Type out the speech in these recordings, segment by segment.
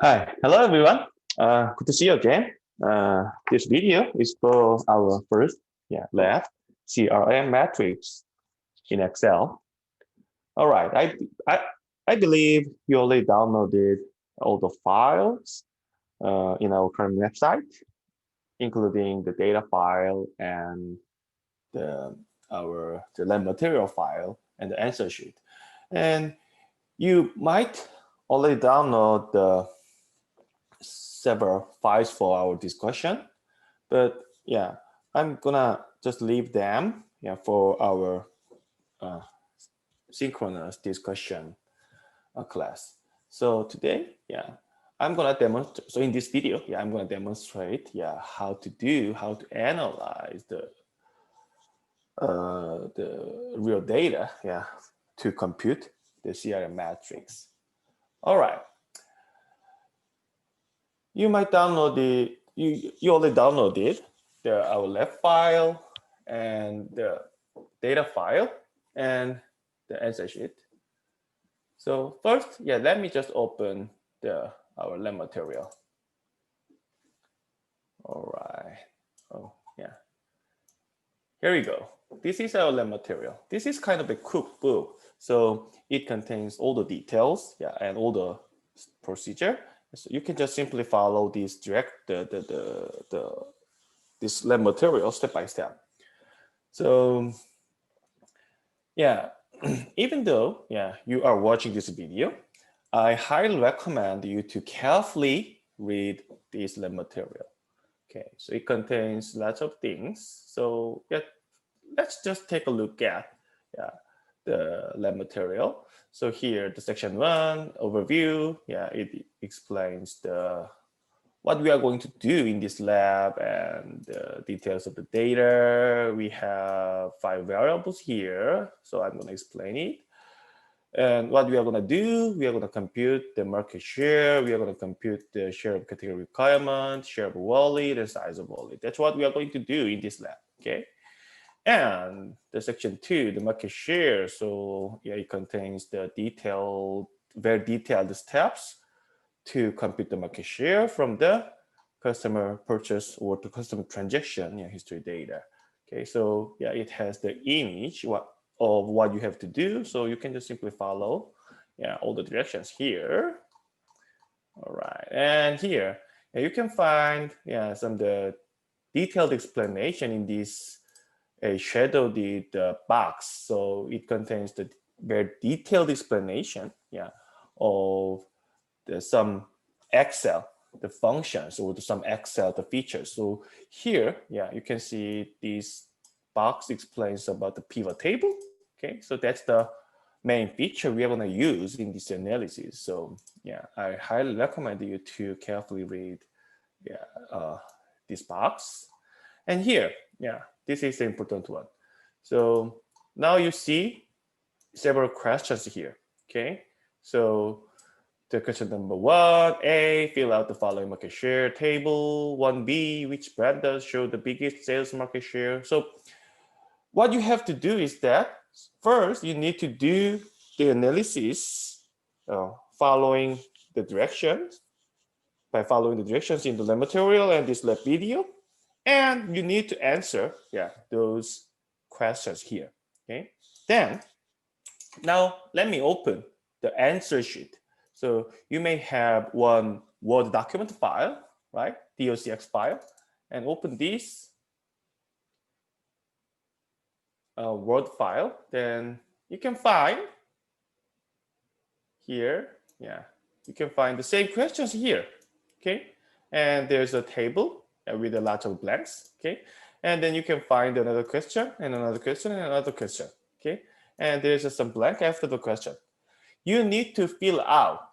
Hi, hello everyone. Good to see you again. This video is for our first lab CRM matrix in Excel. All right, I believe you already downloaded all the files in our current website, including the data file and the the lab material file and the answer sheet. And you might already download the several files for our discussion, but yeah, I'm gonna just leave them for our synchronous discussion class. So today, I'm gonna demonstrate. So in this video, I'm gonna demonstrate how to analyze the real data to compute the CRM matrix. All right. You might download you already downloaded our lab file and the data file and the answer sheet. So first, let me just open our lab material. All right. Oh, yeah. Here we go. This is our lab material. This is kind of a cookbook. So it contains all the details, and all the procedure. So you can just simply follow this this lab material step by step. So even though you are watching this video, I highly recommend you to carefully read this lab material. Okay, so it contains lots of things. So let's just take a look at the lab material. So here, the section 1 overview, it explains what we are going to do in this lab and the details of the data. We have 5 variables here, so I'm going to explain it. And what we are going to do, we are going to compute the market share. We are going to compute the share of category requirement, share of wallet, and size of wallet. That's what we are going to do in this lab, okay? And the section 2, the market share. So it contains the very detailed steps to compute the market share from the customer purchase or the customer transaction history data. Okay, so it has the image of what you have to do. So you can just simply follow all the directions here. All right, and here you can find some the detailed explanation in this shadowed box. So it contains the very detailed explanation of some Excel, the functions, or some Excel, the features. So here, you can see this box explains about the pivot table. Okay, so that's the main feature we are going to use in this analysis. So I highly recommend you to carefully read this box. And here, this is the important one. So now you see several questions here. Okay, so the question number 1A, fill out the following market share table. 1B, which brand does show the biggest sales market share? So what you have to do is that first you need to do the analysis following the directions, by following the directions in the lab material and this lab video. And you need to answer those questions here. Okay. Then now let me open the answer sheet. So you may have one Word document file, right? DOCX file, and open this Word file. Then you can find here, you can find the same questions here, okay? And there's a table with a lot of blanks, okay? And then you can find another question and another question and another question, okay? And there's some blank after the question. You need to fill out.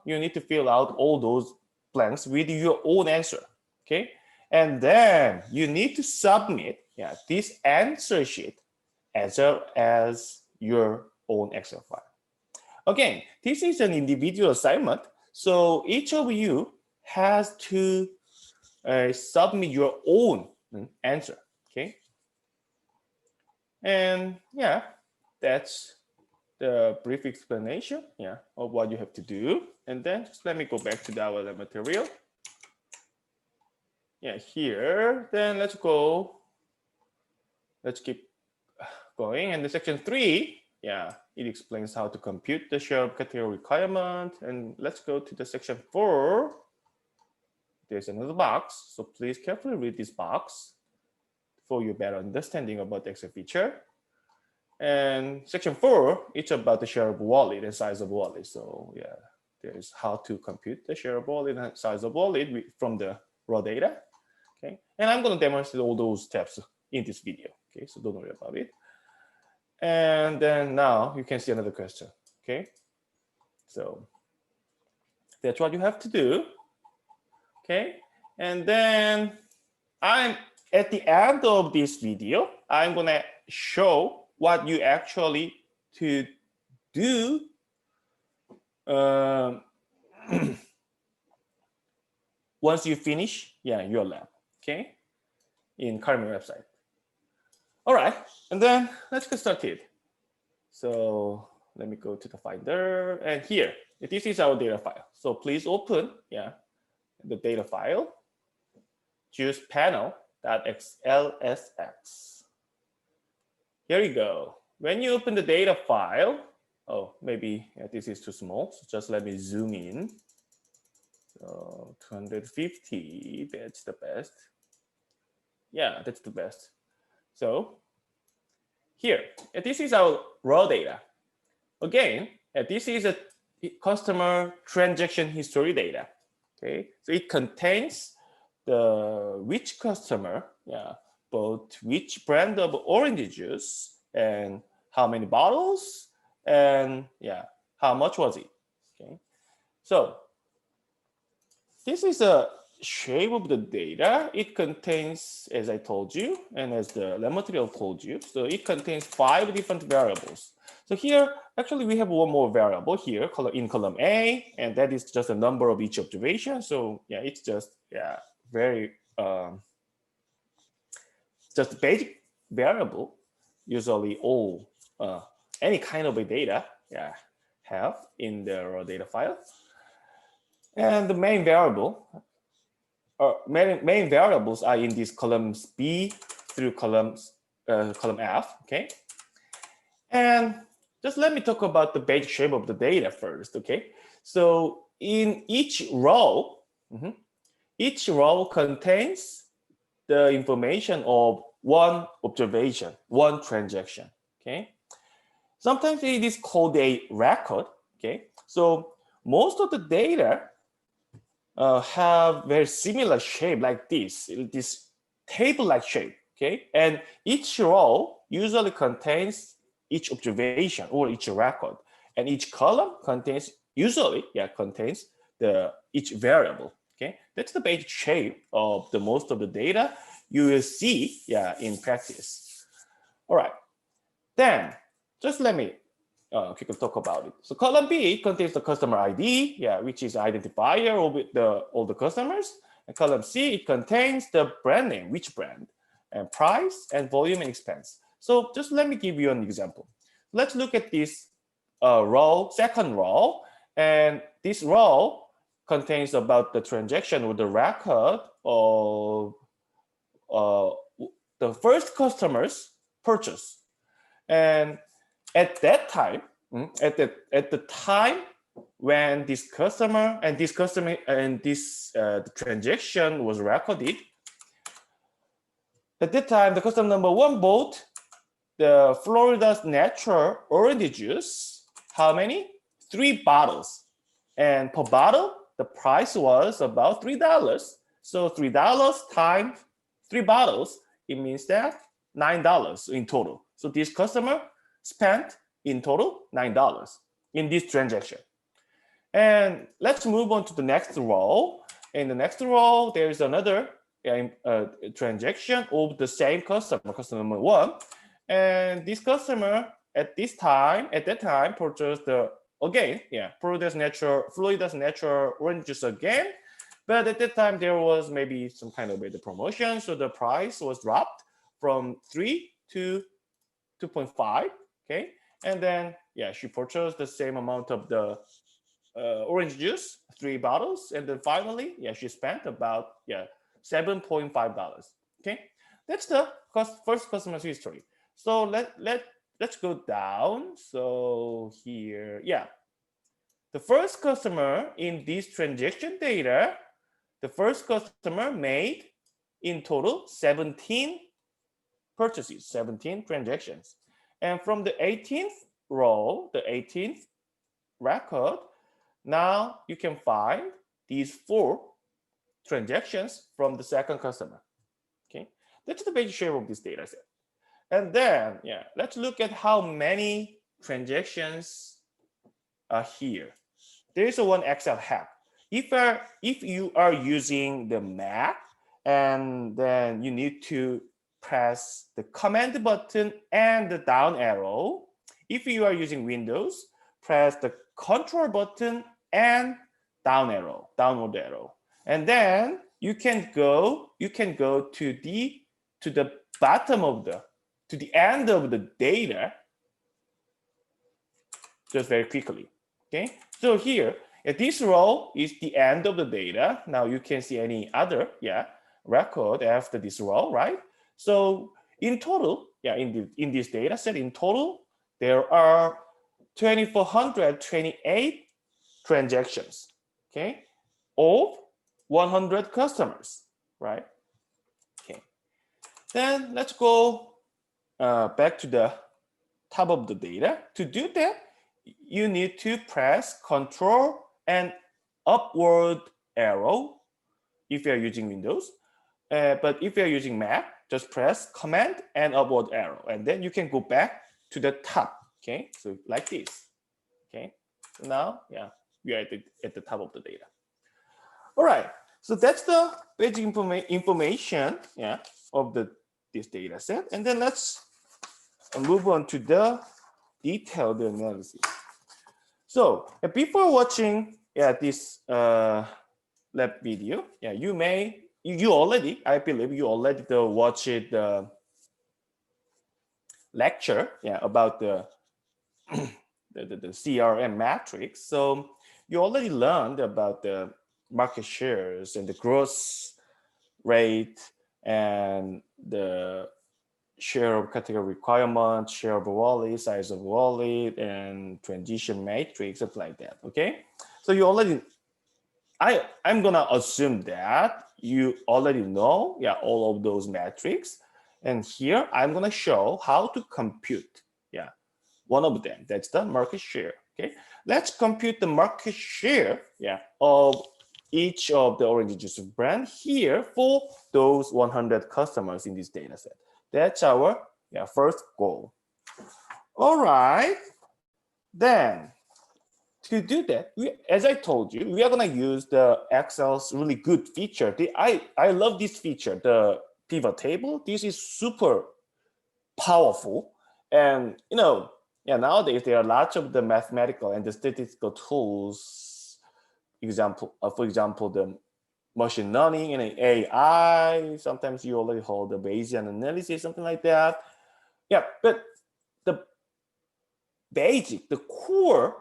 You need to fill out all those blanks with your own answer, okay? And then you need to submit this answer sheet as well as your own Excel file. Again, this is an individual assignment, so each of you has to submit your own answer, okay? And that's the brief explanation, yeah, of what you have to do. And then just let me go back to our lab material. Yeah, here, then let's go. Let's keep going. And the section 3, yeah, it explains how to compute the share of category requirement. And let's go to the section 4. There's another box. So please carefully read this box for your better understanding about the Excel feature. And section 4, it's about the share of wallet and size of wallet. So yeah, there's how to compute the share of wallet and size of wallet from the raw data. Okay, and I'm going to demonstrate all those steps in this video. Okay, so don't worry about it. And then now you can see another question. Okay, so that's what you have to do. Okay, and then I'm at the end of this video, I'm going to show what you actually to do once you finish, yeah, your lab. Okay, in Carmen website. All right, and then let's get started. So let me go to the Finder, and here, this is our data file. So please open, yeah, the data file. Choose panel.xlsx. Here you go. When you open the data file, oh, maybe this is too small. So just let me zoom in. So 250, that's the best. Yeah, that's the best. So here, this is our raw data. Again, this is a customer transaction history data. Okay, so it contains the which customer, yeah, bought which brand of orange juice and how many bottles and yeah, how much was it? Okay, so this is a shape of the data. It contains, as I told you, and as the lab material told you, so it contains 5 different variables. So here, actually, we have one more variable here in column A, and that is just a number of each observation. So yeah, it's just yeah, very just basic variable. Usually, all any kind of a data, yeah, have in the raw data file, and the main variable. Main variables are in these columns B through column F, okay? And just let me talk about the basic shape of the data first, okay? So in each row contains the information of one observation, one transaction, okay? Sometimes it is called a record, okay? So most of the data have very similar shape like this table-like shape, okay? And each row usually contains each observation or each record, and each column contains contains each variable, okay? That's the basic shape of the most of the data you will see, yeah, in practice. All right, then just let me quickly talk about it. So column B contains the customer ID, yeah, which is identifier of all the customers. And column C, it contains the brand name, which brand, and price, and volume and expense. So just let me give you an example. Let's look at this second row, and this row contains about the transaction or the record of the first customer's purchase. And at that time, at the time when this transaction was recorded, at that time the customer number 1 bought the Florida's natural orange juice. How many? 3 bottles, and per bottle the price was about $3. So $3 times 3 bottles, it means that $9 in total. So this customer spent in total $9 in this transaction. And let's move on to the next row. In the next row, there is another transaction of the same customer number 1. And this customer at that time purchased Florida's natural orange juice again. But at that time, there was maybe some kind of a promotion. So the price was dropped from 3 to 2.5. Okay, and then yeah, she purchased the same amount of the orange juice, 3 bottles, and then finally, yeah, she spent about $7.5. Okay, that's the first customer's history. So let's go down. So here, yeah, the first customer in this transaction data, the first customer made in total 17 purchases, 17 transactions. And from the 18th row, the 18th record, now you can find these 4 transactions from the second customer. Okay, that's the basic shape of this data set. And then, yeah, let's look at how many transactions are here. There is a one Excel hack. If you are using the Mac, and then you need to press the command button and the down arrow. If you are using Windows, press the control button and downward arrow. And then you can go to the bottom of to the end of the data just very quickly. Okay, so here this row is the end of the data. Now you can see any other record after this row, right? So in total, in this data set, in total there are 2,428 transactions, okay, of 100 customers, right? Okay, then let's go back to the top of the data. To do that, you need to press Control and upward arrow if you're using Windows. But if you're using Mac, just press Command and upward arrow, and then you can go back to the top. Okay, so like this. Okay, so now we are at the top of the data. All right, so that's the basic information of this data set, and then let's move on to the detailed analysis. So before watching this lab video, I believe you already watched the lecture about the CRM matrix. So you already learned about the market shares and the growth rate and the share of category requirement, share of wallet, size of wallet, and transition matrix, something like that. Okay, so you already, I'm gonna assume that you already know all of those metrics, and here I'm gonna show how to compute one of them. That's the market share. Okay, let's compute the market share of each of the orange juice brand here for those 100 customers in this data set. That's our first goal. All right, then to do that, as I told you, we are gonna use the Excel's really good feature. I love this feature, the pivot table. This is super powerful, and nowadays there are lots of the mathematical and the statistical tools. For example, the machine learning and AI. Sometimes you already hold the Bayesian analysis, something like that. Yeah, but the basic, the core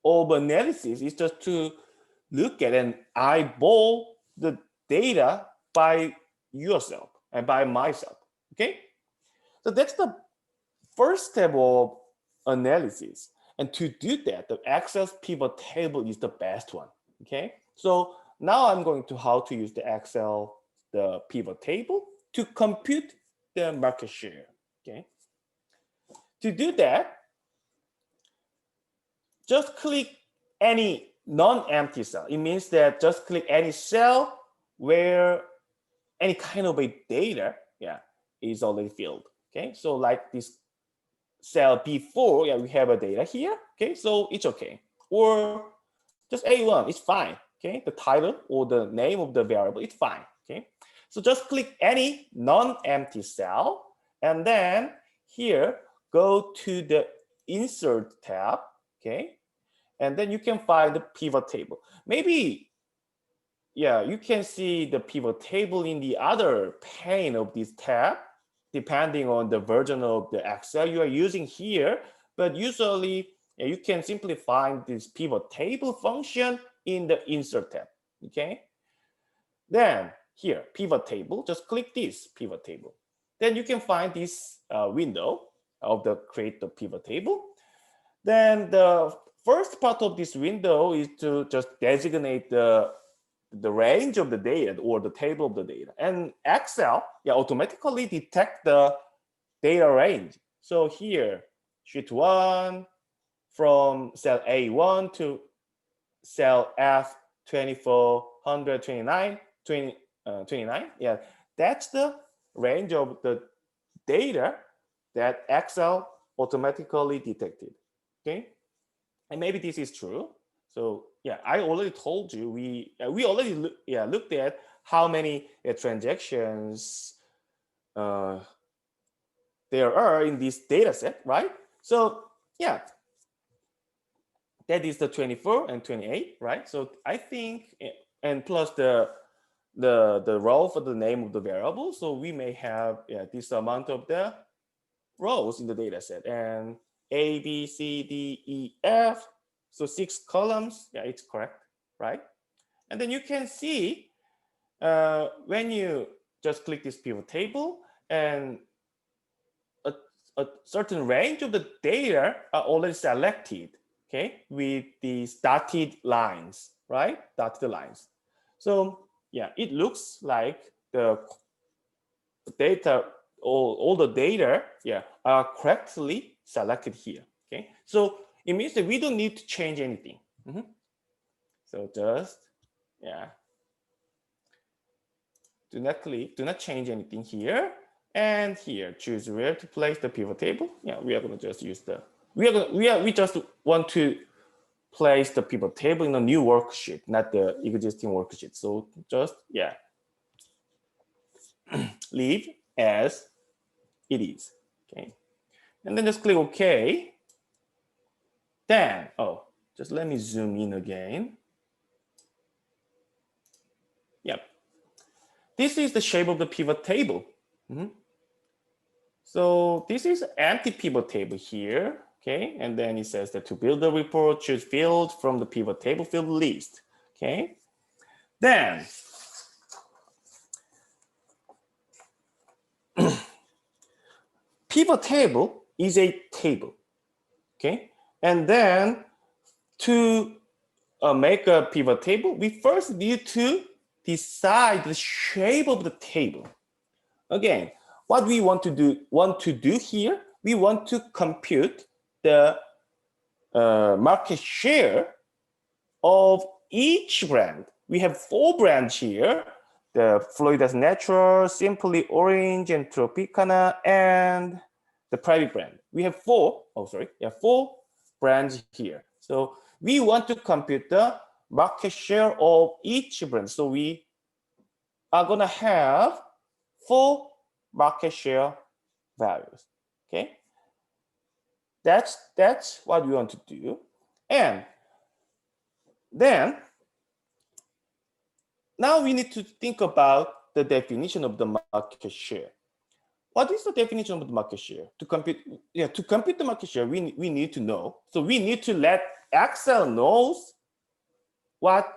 of analysis is just to look at and eyeball the data by yourself and by myself. Okay, so that's the first step of analysis. And to do that, the Excel's pivot table is the best one. Okay, so now I'm going to how to use the Excel, the pivot table to compute the market share. Okay, to do that, just click any non-empty cell. It means that just click any cell where any kind of a data is already filled. Okay, so like this cell B4, we have a data here. Okay, so it's okay. Or just A1, it's fine. Okay, the title or the name of the variable, it's fine. Okay, so just click any non-empty cell, and then here go to the Insert tab. Okay, and then you can find the pivot table. Maybe you can see the pivot table in the other pane of this tab, depending on the version of the Excel you are using here. But usually Yeah, you can simply find this pivot table function in the insert tab. Okay. Then here, pivot table, just click this pivot table. Then you can find this window of the create the pivot table. Then the first part of this window is to just designate the range of the data or the table of the data. And Excel automatically detect the data range. So here, sheet 1 from cell A1 to cell F2429, 29. Yeah, that's the range of the data that Excel automatically detected. Okay, and maybe this is true. So yeah, I already told you we already looked at how many transactions there are in this data set, right? So yeah, that is the 24 and 28, right? So I think, and plus the row for the name of the variable. So we may have this amount of the rows in the data set, and A, B, C, D, E, F. So 6 columns. Yeah, it's correct, right? And then you can see when you just click this pivot table, and a certain range of the data are already selected, okay, with these dotted lines, right? Dotted lines. So yeah, it looks like the data, all the data, are correctly selected here. Okay, so it means that we don't need to change anything. So just do not change anything here. And here, choose where to place the pivot table. Yeah, we are going to just use the we just want to place the pivot table in a new worksheet, not the existing worksheet. So just leave as it is. Okay, and then just click OK. Then just let me zoom in again. Yep, this is the shape of the pivot table. So this is empty pivot table here. Okay, and then it says that to build a report, choose field from the pivot table field list. Okay, then pivot table is a table. Okay, and then to make a pivot table, we first need to decide the shape of the table. Again, what we want to do here, we want to compute the market share of each brand. We have 4 brands here: the Florida's Natural, Simply Orange, and Tropicana, and the private brand. We have 4 brands here. So we want to compute the market share of each brand. So we are gonna have 4 market share values. Okay, that's what we want to do. And then now we need to think about the definition of the market share. What is the definition of the market share? To compute the market share, we need to know. So we need to let Excel knows what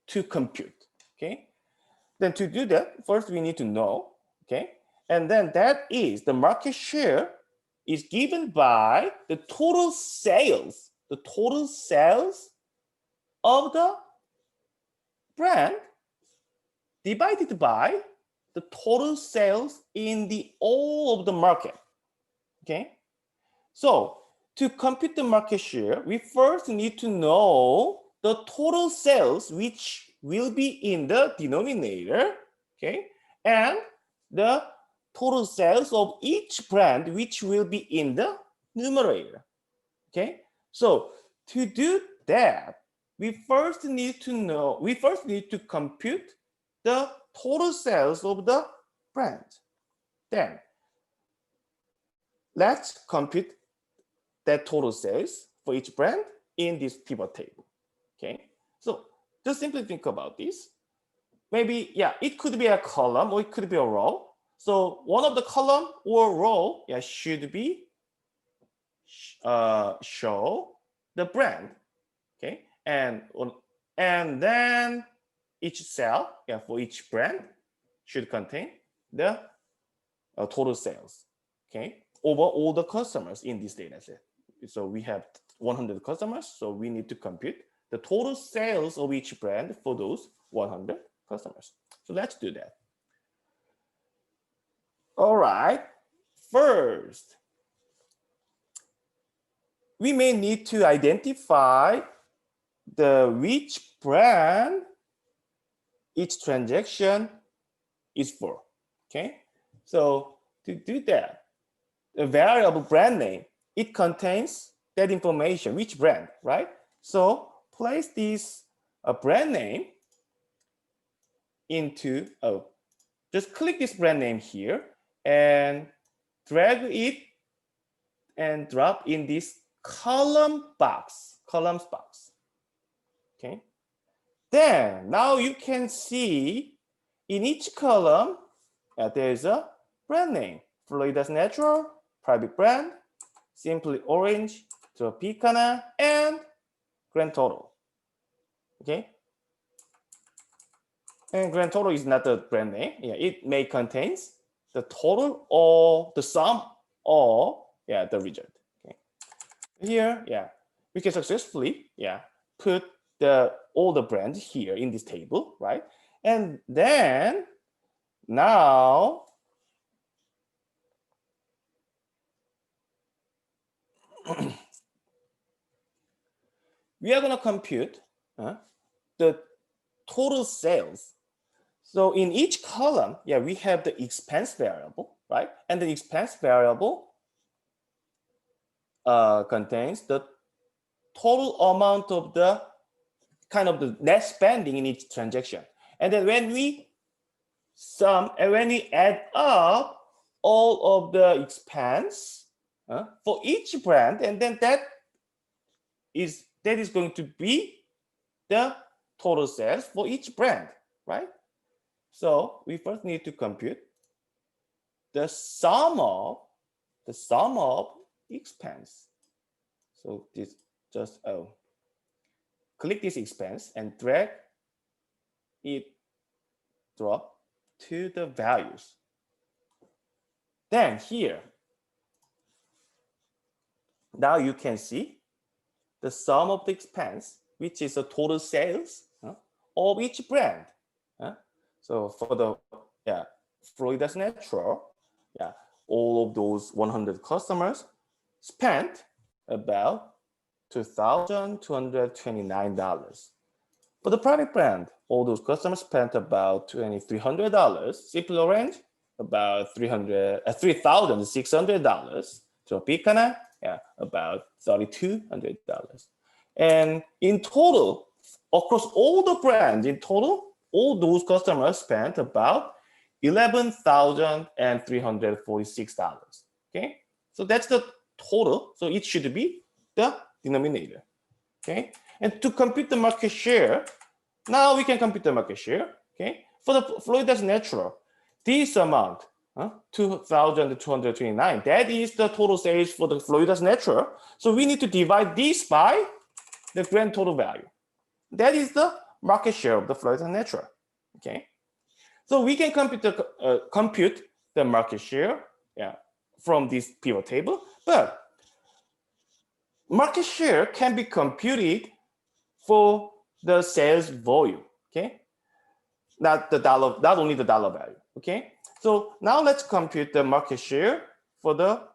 to compute. Okay. Then to do that, first we need to know. Okay. And then that is the market share is given by the total sales. The total sales of the brand divided by the total sales in the all of the market. Okay, so to compute the market share, we first need to know the total sales which will be in the denominator, okay, and the total sales of each brand which will be in the numerator. Okay, so to do that, we first need to compute the total sales of the brand. Then let's compute that total sales for each brand in this pivot table. Okay, so just simply think about this. Maybe it could be a column or it could be a row. So one of the column or row should be show the brand, okay, and then each cell, yeah, for each brand should contain the total sales, okay, over all the customers in this data set. So we have 100 customers, so we need to compute the total sales of each brand for those 100 customers. So let's do that. All right, first, we may need to identify which brand each transaction is for, okay? So to do that, the variable brand name, it contains that information, which brand, right? So place this brand name into, just click this brand name here and drag it and drop in this columns box, okay? Then now you can see in each column, there is a brand name, Florida's Natural, private brand, Simply Orange, Tropicana, and grand total, okay? And grand total is not the brand name. Yeah, it may contains the total or the sum or the result. Okay. Here, we can successfully put all the brands here in this table, right? And then now we are gonna compute the total sales. So in each column, we have the expense variable, right? And the expense variable contains the total amount of the kind of the net spending in each transaction. And then when we sum and when we add up all of the expense for each brand, and then that is going to be the total sales for each brand, right? So we first need to compute the sum of expense. So this just click this expense and drag it drop to the values. Then here, now you can see the sum of the expense, which is the total sales of each brand. So for the Florida's Natural, all of those 100 customers spent about $2,229. For the private brand, all those customers spent about $2,300. Simply Orange, about $3,600. Tropicana, about $3,200. And in total, across all the brands, in total, all those customers spent about $11,346. Okay, so that's the total. So it should be the denominator. Okay, and to compute the market share, now we can compute the market share. Okay, for the Florida's Natural, this amount, 2,229, that is the total sales for the Florida's Natural. So we need to divide this by the grand total value. That is the market share of the Florida's Natural. Okay, so we can compute the market share from this pivot table, but market share can be computed for the sales volume, okay? Not only the dollar value, okay? So now let's compute the market share for the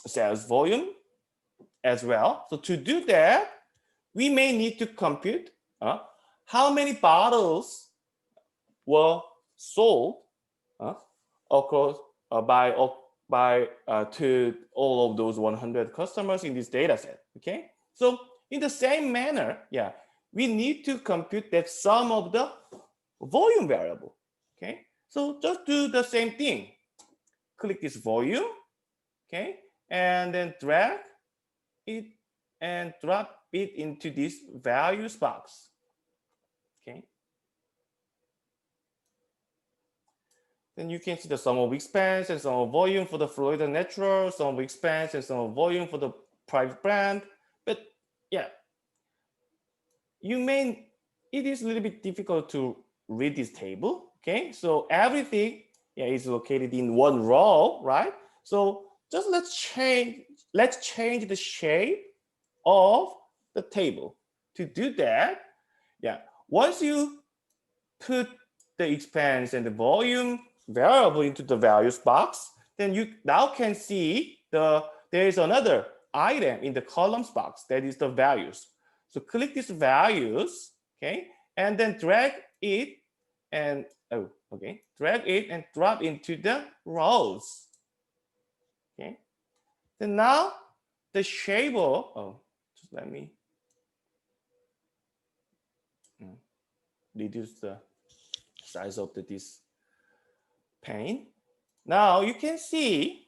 sales volume as well. So to do that, we may need to compute how many bottles were sold across to all of those 100 customers in this data set. Okay, so in the same manner, we need to compute that sum of the volume variable. Okay, so just do the same thing. Click this volume, okay, and then drag it and drop it into this values box. Okay. then you can see the sum of expense and sum of volume for the Florida Natural, sum of expense and sum of volume for the private brand. But yeah, it is a little bit difficult to read this table. Okay, so everything is located in one row, right? So just let's change the shape of the table. To do that, once you put the expense and the volume variable into the values box, then you now can see there is another item in the columns box that is the values. So click these values, okay, and then drag it and drag it and drop into the rows. Okay, then now the shape of just let me reduce the size of this pane. Now you can see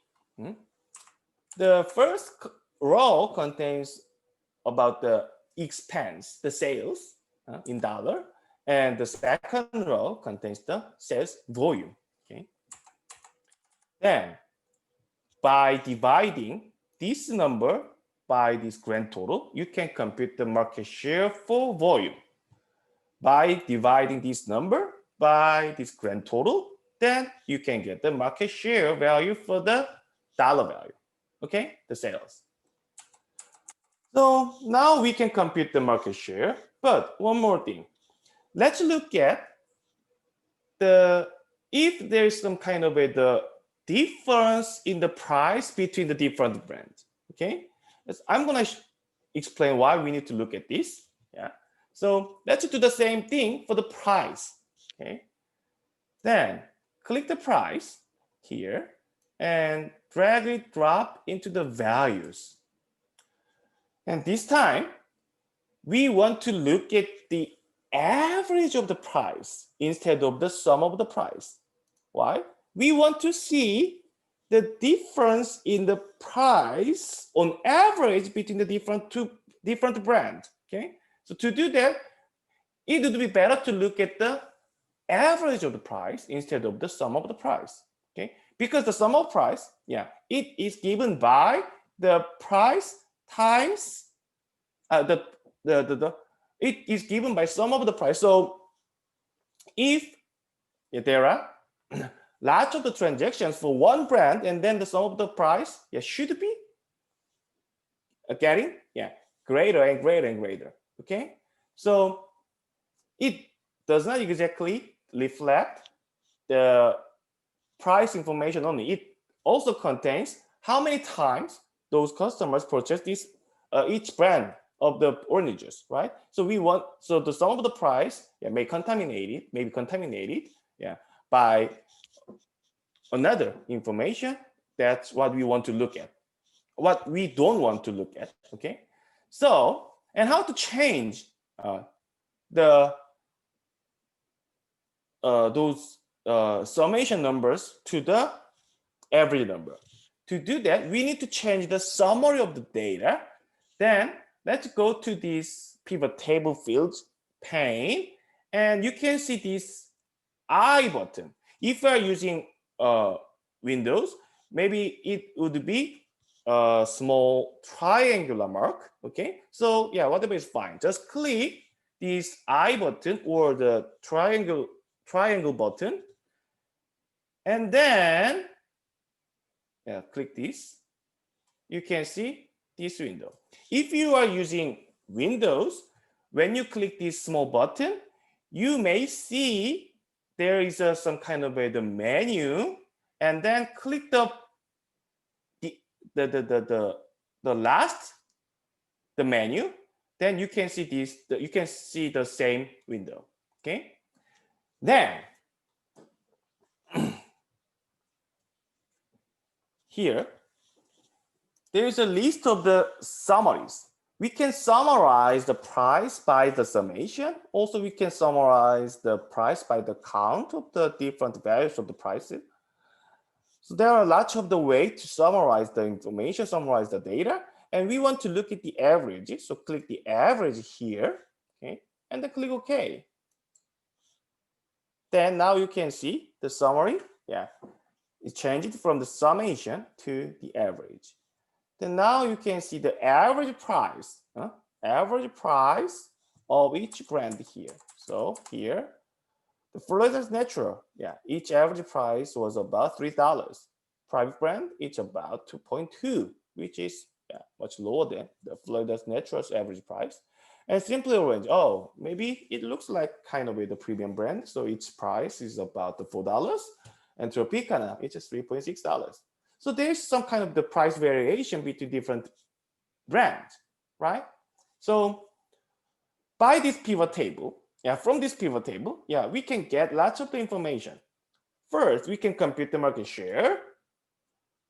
the first row contains about the expense, the sales in dollar, and the second row contains the sales volume. Okay. Then by dividing this number by this grand total, you can compute the market share for volume. By dividing this number by this grand total, then you can get the market share value for the dollar value, okay, the sales. So now we can compute the market share, but one more thing. Let's look at if there's some kind of the difference in the price between the different brands, okay? I'm gonna explain why we need to look at this, yeah? So let's do the same thing for the price, okay? Then click the price here and drag it, drop into the values. And this time, we want to look at the average of the price instead of the sum of the price. Why? We want to see the difference in the price on average between the different brands. Okay, so to do that, it would be better to look at the average of the price instead of the sum of the price. Okay, because the sum of price, it is given by the price times it is given by sum of the price. So if there are lots of the transactions for one brand and then the sum of the price should be getting greater and greater and greater. Okay, so it does not exactly reflect the price information only. It also contains how many times those customers purchase this each brand of the oranges, right? So the sum of the price may be contaminated by another information. That's what we want to look at. What we don't want to look at, okay? So, and how to change those summation numbers to the average number. To do that, we need to change the summary of the data. Then let's go to this pivot table fields pane, and you can see this I button. If you are using Windows, maybe it would be a small triangular mark. Okay, so whatever is fine. Just click this I button or the triangle button, and then click this. You can see this window. If you are using Windows, when you click this small button, you may see there is some kind of the menu, and then click the last menu. Then you can see this. You can see the same window. Okay. Then here, there is a list of the summaries. We can summarize the price by the summation. Also, we can summarize the price by the count of the different values of the prices. So there are lots of the ways to summarize the information, summarize the data, and we want to look at the average. So click the average here, okay, and then click OK. Then now you can see the summary yeah, it changed from the summation to the average. Then now you can see the average price, average price of each brand here. So here, the Florida's Natural, yeah, each average price was about $3. Private brand, it's about 2.2, which is much lower than the Florida's Natural's average price. And Simply Orange, oh, maybe it looks like kind of the premium brand, so its price is about the $4. And Tropicana, it's just $3.6. So there's some kind of the price variation between different brands, right? So by this pivot table, from this pivot table, we can get lots of the information. First, we can compute the market share,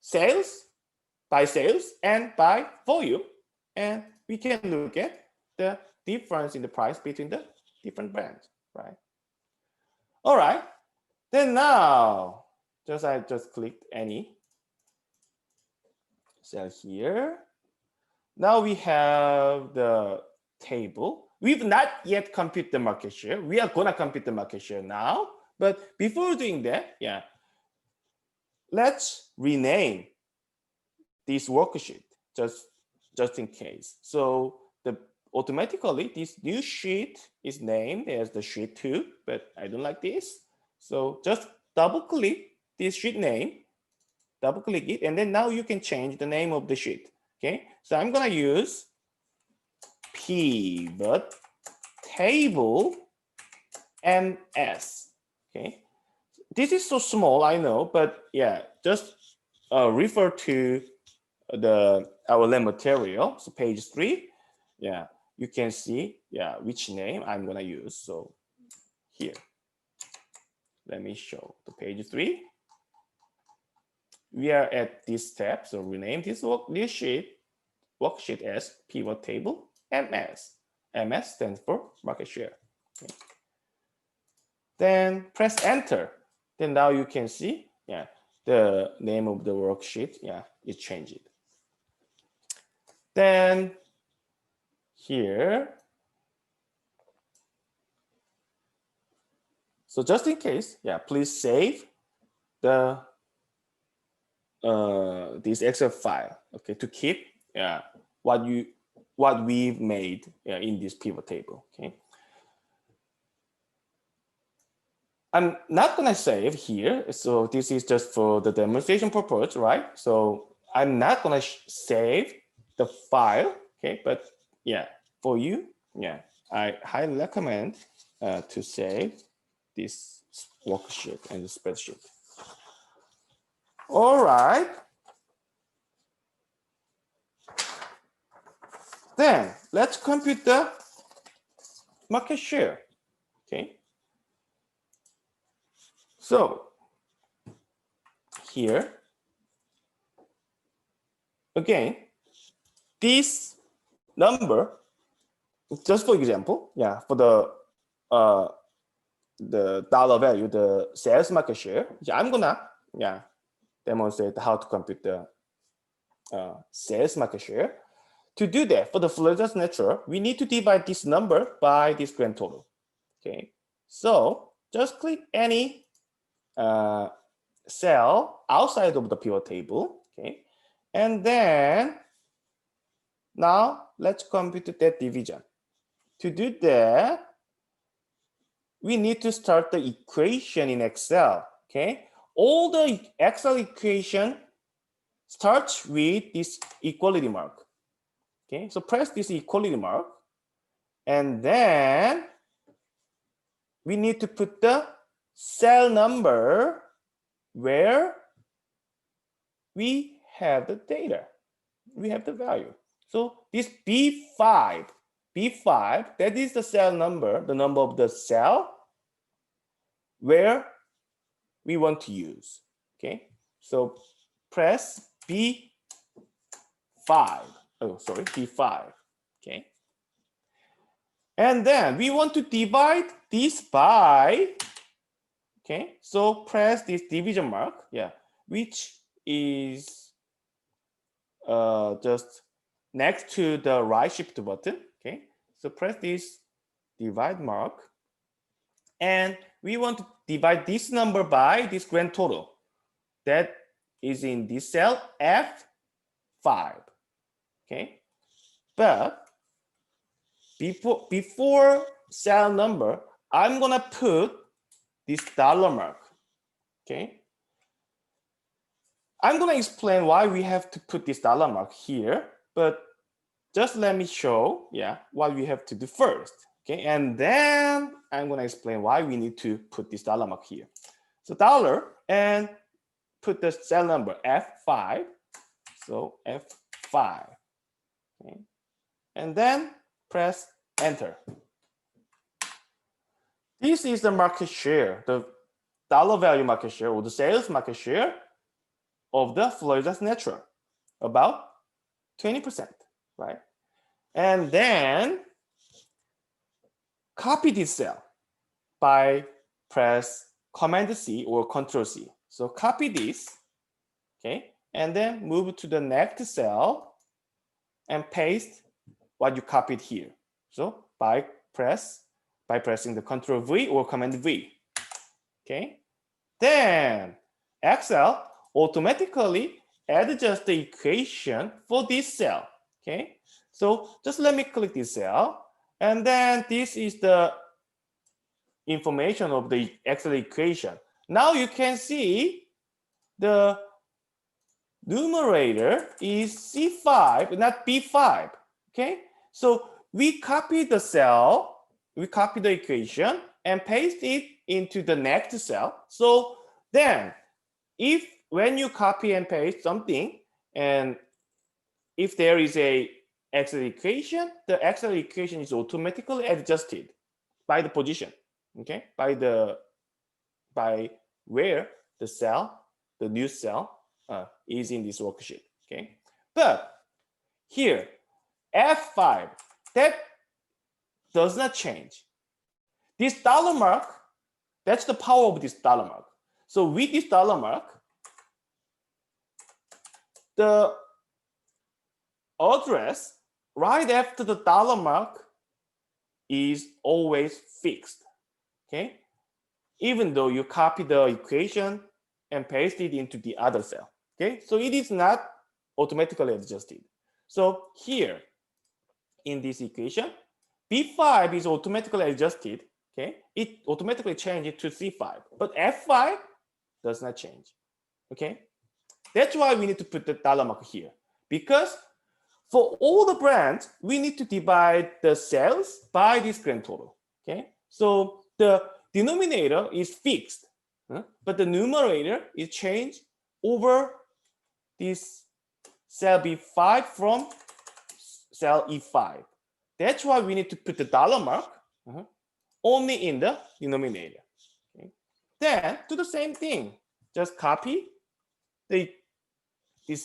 sales, by sales, and by volume. And we can look at the difference in the price between the different brands, right? All right. Then now, I just clicked any cell here. Now we have the table. We've not yet computed the market share. We are gonna compute the market share now. But before doing that, let's rename this worksheet just in case. So automatically this new sheet is named as the sheet 2, but I don't like this. So just double click this sheet name, double click it, and then now you can change the name of the sheet. Okay, so I'm gonna use pivot table MS. Okay, this is so small, I know, but just refer to our lab material. So page 3, you can see which name I'm gonna use. So here, let me show the page 3. We are at this step, so rename this worksheet as pivot table MS. MS stands for market share. Okay. Then press enter. Then now you can see the name of the worksheet it changed. Then here, so just in case, please save the this Excel file, okay, to keep what we've made in this pivot table. Okay, I'm not gonna save here, so this is just for the demonstration purpose, right? So I'm not gonna save the file, okay, but for you, I highly recommend to save this worksheet and the spreadsheet. All right. Then let's compute the market share. Okay. So here, again, this number, just for example, for the dollar value, the sales market share, I'm gonna demonstrate how to compute the sales market share. To do that, for the Florida's Natural, we need to divide this number by this grand total. Okay, so just click any cell outside of the pivot table. Okay, and then now let's compute that division. To do that, we need to start the equation in Excel. Okay, all the Excel equation starts with this equality mark. Okay, so press this equality mark, and then we need to put the cell number where we have the data, we have the value. So this B5, that is the cell number, the number of the cell where we want to use. Okay, so press B5. Oh, sorry, B5. Okay, and then we want to divide this by. Okay, so press this division mark, which is just next to the right shift button. Okay, so press this divide mark, and we want to divide this number by this grand total. That is in this cell F5. Okay, but before cell number, I'm gonna put this dollar mark. Okay, I'm gonna explain why we have to put this dollar mark here, but just let me show, what we have to do first. Okay, and then I'm gonna explain why we need to put this dollar mark here. So dollar and put the cell number F5. So F5. Okay, and then press enter. This is the market share, the dollar value market share or the sales market share of the Florida's Natural, about 20%, right? And then copy this cell by press Command C or Control C. So copy this, okay, and then move to the next cell and paste what you copied here. So by pressing the Control V or Command V, okay. Then Excel automatically adjusts the equation for this cell, okay. So just let me click this cell, and then this is the information of the Excel equation. Now you can see the numerator is C5, not B5, okay. So we copy the cell, we copy the equation and paste it into the next cell. So then when you copy and paste something, and if there is a Excel equation, the Excel equation is automatically adjusted by the position, okay, by where the cell, the new cell is in this worksheet, okay. But here F5, that does not change. This dollar mark, that's the power of this dollar mark. So with this dollar mark, the address right after the dollar mark is always fixed, okay? Even though you copy the equation and paste it into the other cell, okay? So it is not automatically adjusted. So here in this equation, B5 is automatically adjusted, okay? It automatically changes to C5, but F5 does not change, okay? That's why we need to put the dollar mark here, because for all the brands, we need to divide the sales by this grand total, okay? So the denominator is fixed, but the numerator is changed over this cell B5 from cell E5. That's why we need to put the dollar mark only in the denominator. Okay? Then do the same thing. Just copy this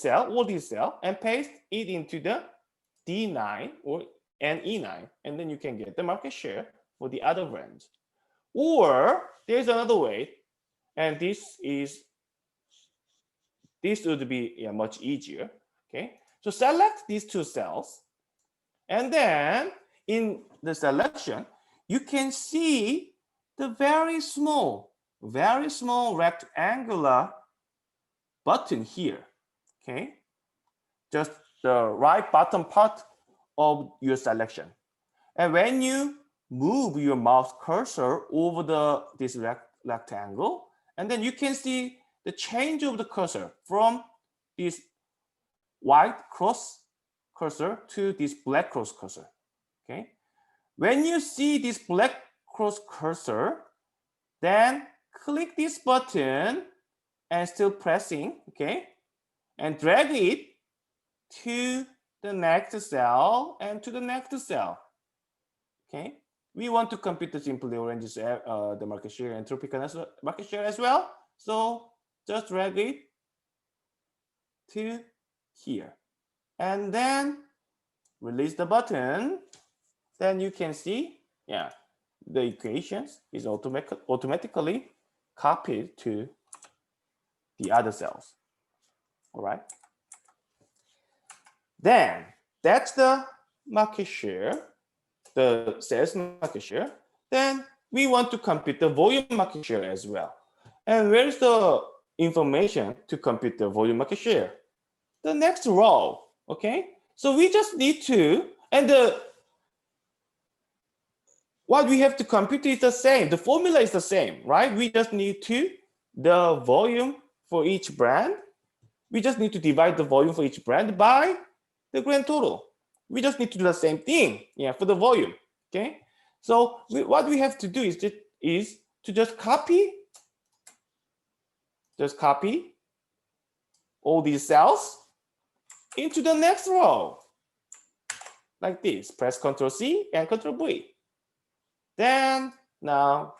cell or this cell and paste it into the D9 or E9, and then you can get the market share for the other brands. Or there's another way, and this would be much easier. Okay, so select these two cells, and then in the selection, you can see the very small rectangular button here. Okay, just the right bottom part of your selection. And when you move your mouse cursor over this rectangle, and then you can see the change of the cursor from this white cross cursor to this black cross cursor. Okay, when you see this black cross cursor, then click this button and still pressing, okay, and drag it to the next cell and to the next cell. Okay, we want to compute the simply oranges, the market share and Tropicana market share as well. So just drag it to here, and then release the button. Then you can see, the equations is automatically copied to the other cells. All right. Then that's the market share, the sales market share. Then we want to compute the volume market share as well. And where's the information to compute the volume market share? The next row, okay? So we just need to, and what we have to compute is the same. The formula is the same, right? We just need to, the volume for each brand, we just need to divide the volume for each brand by the grand total. We just need to do the same thing, yeah, for the volume, okay? So what we have to do is to just copy all these cells into the next row, like this. Press Ctrl C and Ctrl V. Then now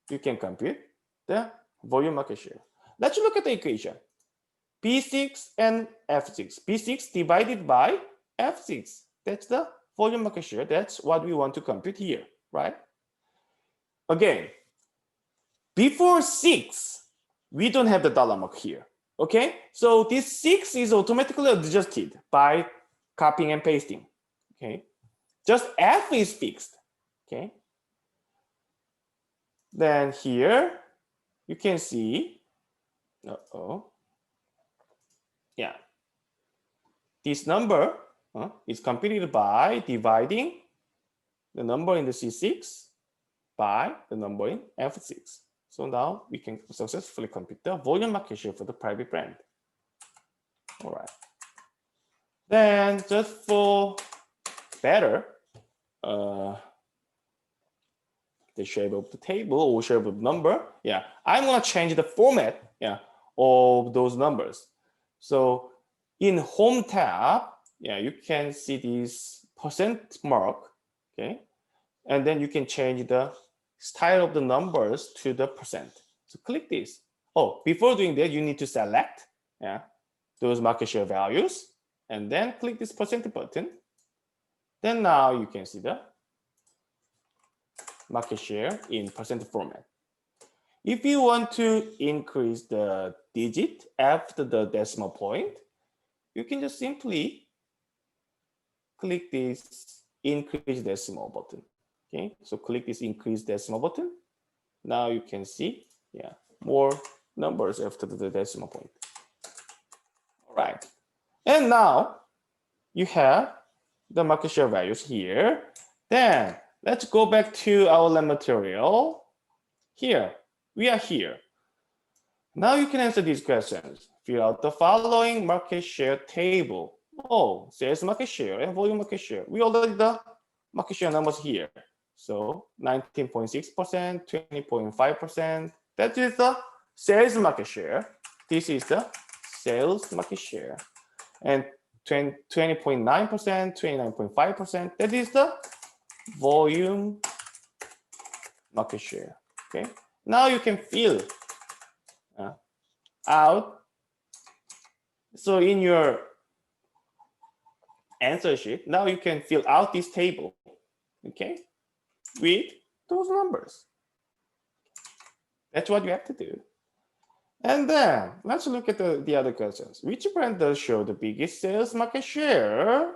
you can compute the volume market share. Let's look at the equation. P6 and F6. P6 divided by F6. That's the volume market share. That's what we want to compute here, right? Again, before 6, we don't have the dollar mark here. Okay, so this 6 is automatically adjusted by copying and pasting. Okay, just F is fixed. Okay, then here you can see, yeah, this number is computed by dividing the number in the C6 by the number in F6. So now we can successfully compute the volume market share for the private brand. All right. Then just for better, the shape of the table or shape of the number, yeah, I'm gonna change the format, yeah, of those numbers. So in Home tab, yeah, you can see this percent mark, okay, and then you can change the style of the numbers to the percent. So click this. Oh, before doing that, you need to select, yeah, those market share values, and then click this percent button. Then now you can see the market share in percent format. If you want to increase the digit after the decimal point, you can just simply click this increase decimal button. Okay, so click this increase decimal button. Now you can see, yeah, more numbers after the decimal point. All right, and now you have the market share values here. Then let's go back to our lab material. Here, we are here. Now you can answer these questions. Fill out the following market share table. Oh, sales market share and volume market share. We already the market share numbers here. So 19.6%, 20.5%. That is the sales market share. This is the sales market share. And 20.9%, 29.5%. That is the volume market share. Okay. Now you can fill out. So in your answer sheet, now you can fill out this table. Okay, with those numbers. That's what you have to do. And then let's look at the other questions. Which brand does show the biggest sales market share?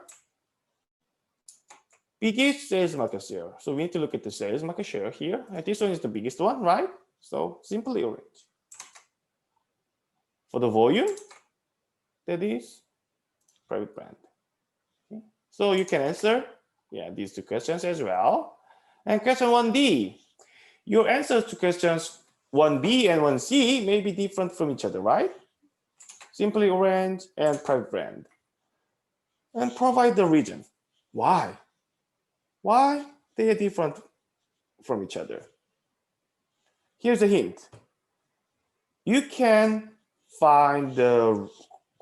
Biggest sales market share. So we need to look at the sales market share here. And this one is the biggest one, right? So simply arrange. For the volume, that is private brand. Okay. So you can answer, yeah, these two questions as well. And question 1D, your answers to questions 1B and 1C may be different from each other, right? Simply arrange and private brand. And provide the reason. Why? Why they are different from each other? Here's a hint. You can find the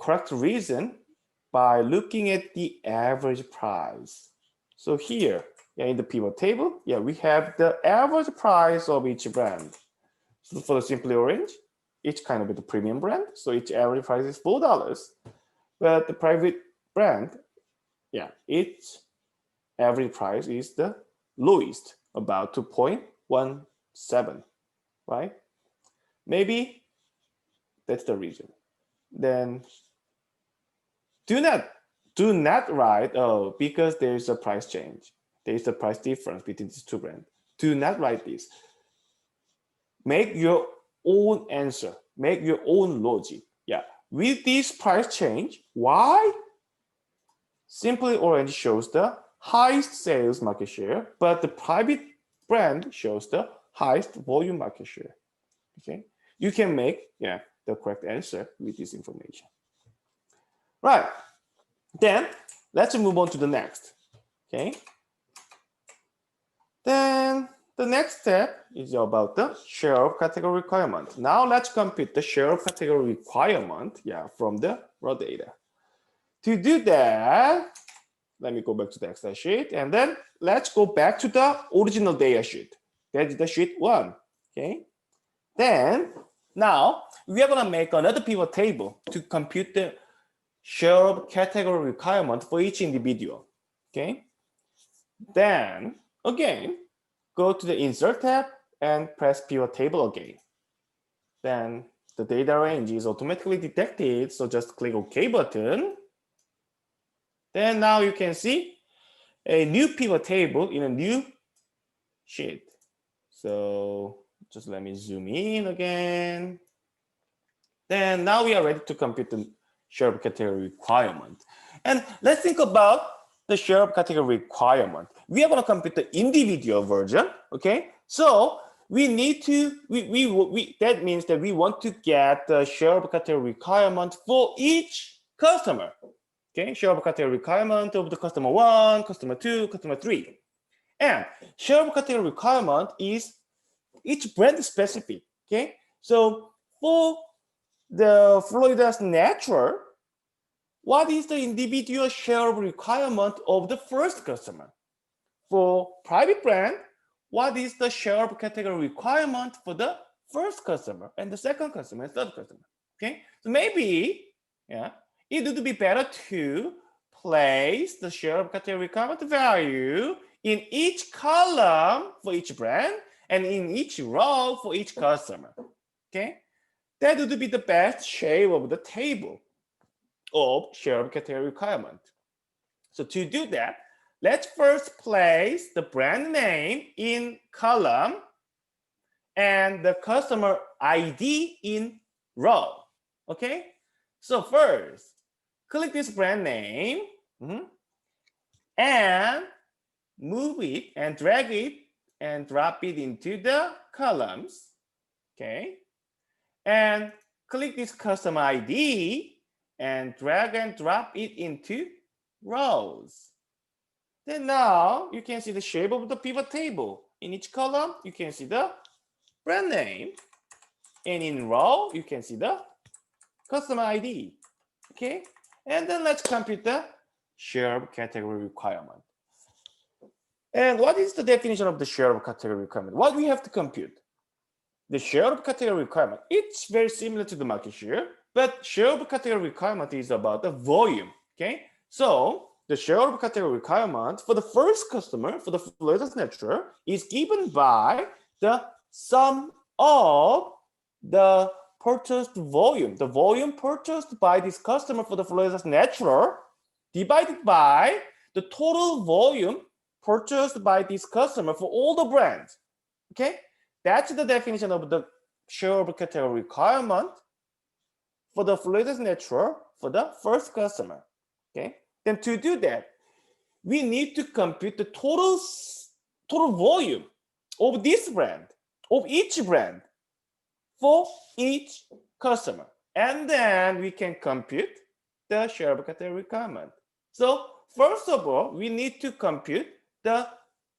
correct reason by looking at the average price. So here, yeah, in the pivot table, yeah, we have the average price of each brand. So for the Simply Orange, each kind of the premium brand, so each average price is $4. But the private brand, yeah, its average price is the lowest, about 2.17, right? Maybe that's the reason. Then do not write, oh, because there's a price change. There's a price difference between these two brands. Do not write this. Make your own answer. Make your own logic. Yeah. With this price change, why? Simply orange shows the highest sales market share, but the private brand shows the highest volume market share. Okay. You can make the correct answer with this information. Right. Then let's move on to the next. Okay. Then the next step is about the share of category requirement. Now let's compute the share of category requirement from the raw data. To do that, let me go back to the Excel sheet, and then let's go back to the original data sheet. That's the sheet 1. Okay. Then now we are going to make another pivot table to compute the share of category requirement for each individual. Okay. Then again, go to the Insert tab and press Pivot Table again. Then the data range is automatically detected, so just click OK button. Then now you can see a new pivot table in a new sheet. So just let me zoom in again. Then now we are ready to compute the share of category requirement. And let's think about the share of category requirement. We are going to compute the individual version. Okay, so we need to that means that we want to get the share of category requirement for each customer. Okay, share of category requirement of the customer 1, customer 2, customer 3. And share of category requirement is each brand specific. Okay, so for the Florida's Natural, what is the individual share of requirement of the first customer? For private brand, what is the share of category requirement for the first customer and the second customer and third customer? Okay, so maybe it would be better to place the share of category requirement value in each column for each brand and in each row for each customer. Okay, that would be the best shape of the table of share of category requirement. So to do that, let's first place the brand name in column and the customer ID in row. Okay, so first click this brand name and move it and drag it and drop it into the columns. Okay, and click this customer ID and drag and drop it into rows. Then now you can see the shape of the pivot table. In each column, you can see the brand name. And in row, you can see the customer ID. Okay, and then let's compute the share of category requirement. And what is the definition of the share of category requirement? What we have to compute? The share of category requirement, it's very similar to the market share, but share of category requirement is about the volume. Okay, so the share of category requirement for the first customer, for the Florida's Natural, is given by the sum of the purchased volume, the volume purchased by this customer for the Florida's Natural, divided by the total volume purchased by this customer for all the brands. Okay, that's the definition of the share of category requirement for the Florida's Natural for the first customer. Okay, then to do that, we need to compute the total volume of this brand, of each brand for each customer. And then we can compute the share of category requirement. So first of all, we need to compute the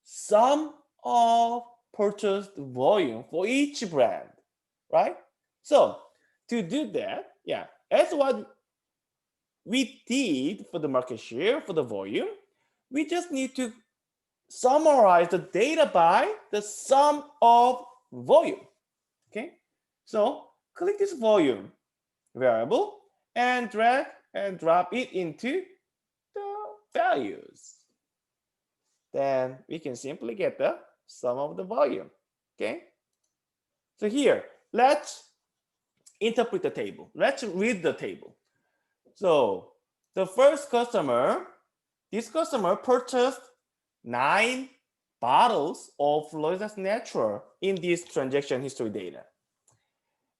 sum of purchased volume for each brand, right? So to do that, as what we did for the market share, for the volume, we just need to summarize the data by the sum of volume. Okay, so click this volume variable and drag and drop it into the values. Then we can simply get the sum of the volume. Okay, so here, let's interpret the table. Let's read the table. So the first customer, this customer purchased 9 bottles of Loiza's Natural in this transaction history data.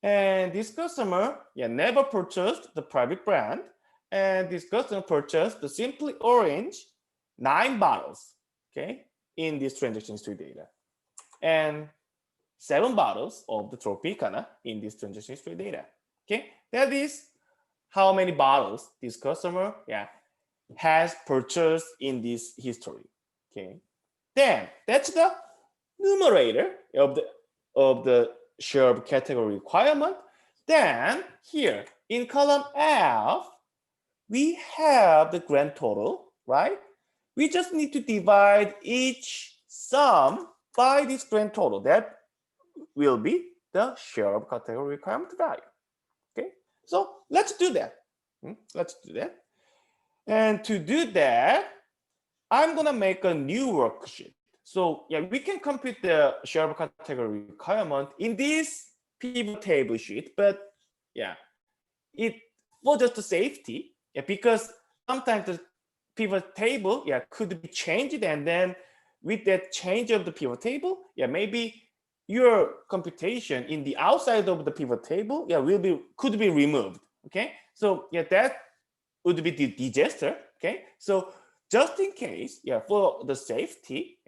And this customer never purchased the private brand. And this customer purchased the Simply Orange 9 bottles, okay, in this transaction history data. And 7 bottles of the Tropicana in this transaction history data. Okay, that is how many bottles this customer has purchased in this history. Okay, then that's the numerator of the shared category requirement. Then here in column F, we have the grand total, right? We just need to divide each sum by this grand total. That will be the share of category requirement value. Okay, so let's do that. Let's do that. And to do that, I'm gonna make a new worksheet. So we can compute the share of category requirement in this pivot table sheet, but it for just the safety, because sometimes the pivot table could be changed, and then with that change of the pivot table, maybe your computation in the outside of the pivot table could be removed. Okay, so that would be the disaster. Okay, so just in case, for the safety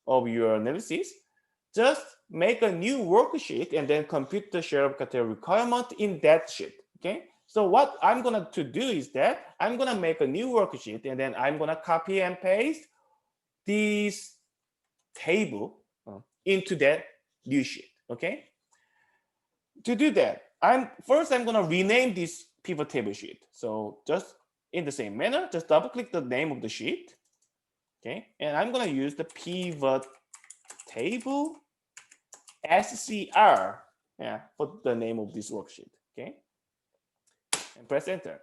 of your analysis, just make a new worksheet and then compute the share of category requirement in that sheet. Okay, so what I'm gonna to do is that I'm gonna make a new worksheet, and then I'm gonna copy and paste this table into that new sheet. Okay, to do that, I'm gonna rename this pivot table sheet. So just in the same manner, just double click the name of the sheet. Okay, and I'm gonna use the pivot table SCR for the name of this worksheet. Okay, and press enter.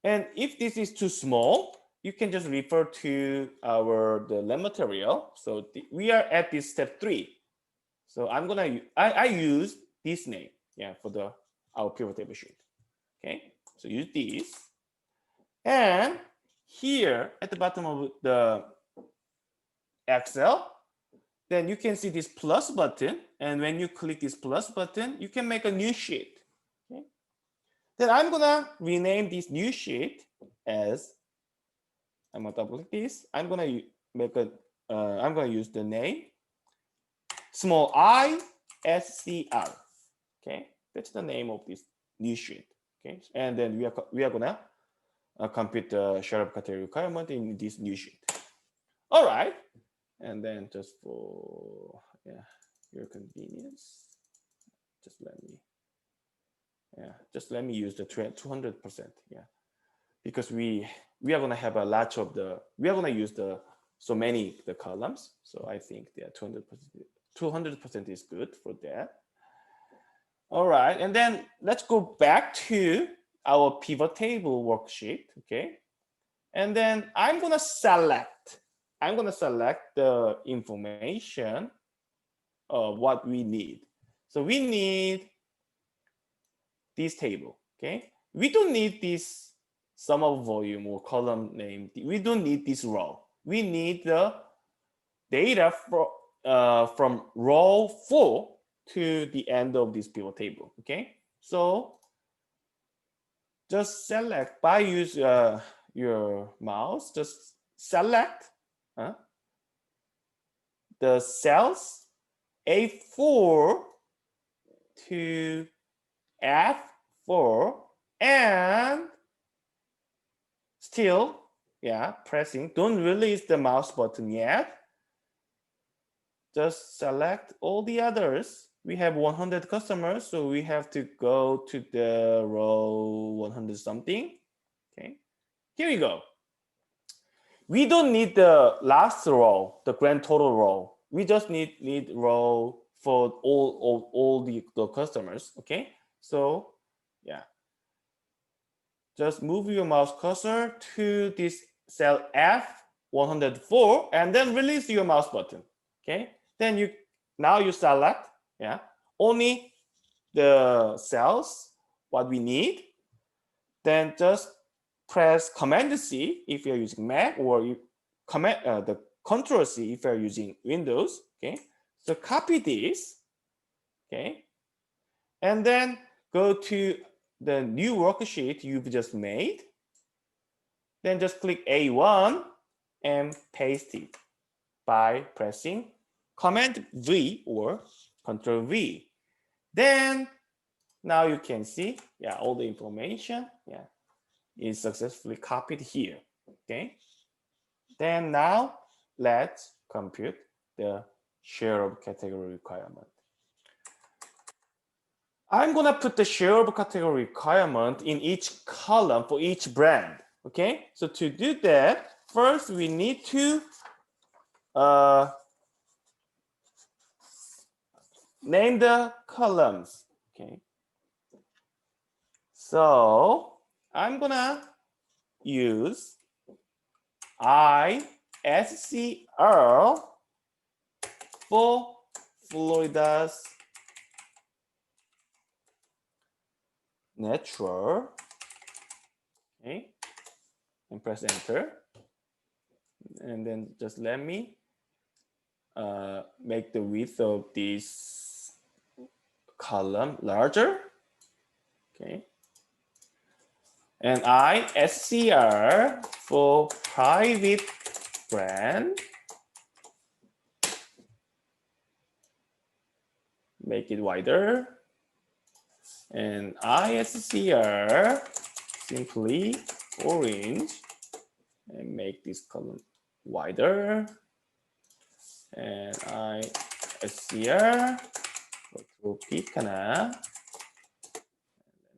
And if this is too small, you can just refer to the lab material. So we are at this step 3. So I use this name for our pivot table sheet. Okay, so use this. And here at the bottom of the Excel, then you can see this plus button. And when you click this plus button, you can make a new sheet. Okay, then I'm gonna rename this new sheet as, I'm gonna double click this. I'm gonna use the name small I SCR. Okay, that's the name of this new sheet. Okay, and then we are gonna compute the share of category requirement in this new sheet. All right, and then just for your convenience, just let me use the 200%. Because we are gonna have a lot of we are gonna use so many columns. So I think 200% is good for that. All right, and then let's go back to our pivot table worksheet. Okay, and then I'm gonna select the information of what we need. So we need this table. Okay, we don't need this sum of volume or column name. We don't need this row. We need the data from row 4 to the end of this pivot table. Okay, so just select by use your mouse. Just select the cells A4 to F4, and still pressing. Don't release the mouse button yet. Just select all the others. We have 100 customers, so we have to go to the row 100 something. Okay, here we go. We don't need the last row, the grand total row. We just need row for all the customers. Okay, so just move your mouse cursor to this cell F104 and then release your mouse button. Okay, then now you select only the cells what we need. Then just press Command C if you're using Mac, or the Control C if you're using Windows. Okay, so copy this. Okay, and then go to the new worksheet you've just made. Then just click A1 and paste it by pressing Command V or Control V. Then now you can see, yeah, all the information, yeah, is successfully copied here. Okay. Then now let's compute the share of category requirement. I'm gonna put the share of category requirement in each column for each brand. Okay, so to do that, first we need to name the columns. Okay, so I'm gonna use ISCR for Florida's natural. Okay, and press enter, and then just let me make the width of this column larger. Okay, and ISCR for private brand, make it wider, and ISCR simply orange, and make this column wider, and ISCR for Tropicana,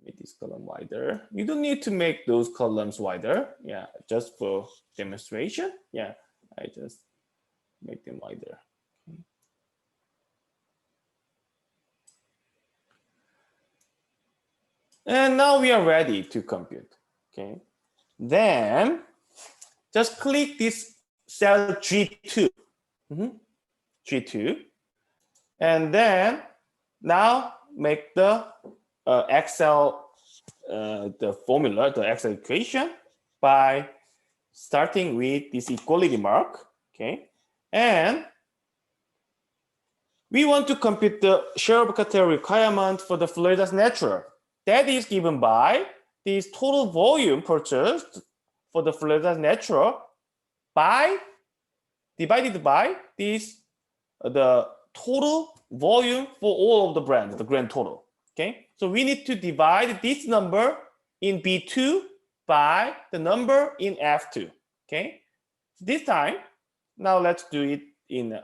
make this column wider. You don't need to make those columns wider. Yeah, just for demonstration. Yeah, I just make them wider. Okay. And now we are ready to compute. Okay. Then just click this cell G2. G2. And then now make the Excel, the formula, the Excel equation by starting with this equality mark. Okay. And we want to compute the share of category requirement for the Florida's natural. That is given by this total volume purchased for the Florida's natural by divided by this the total volume for all of the brands, the grand total. Okay, so we need to divide this number in B2 by the number in F2. Okay, this time, now let's do it in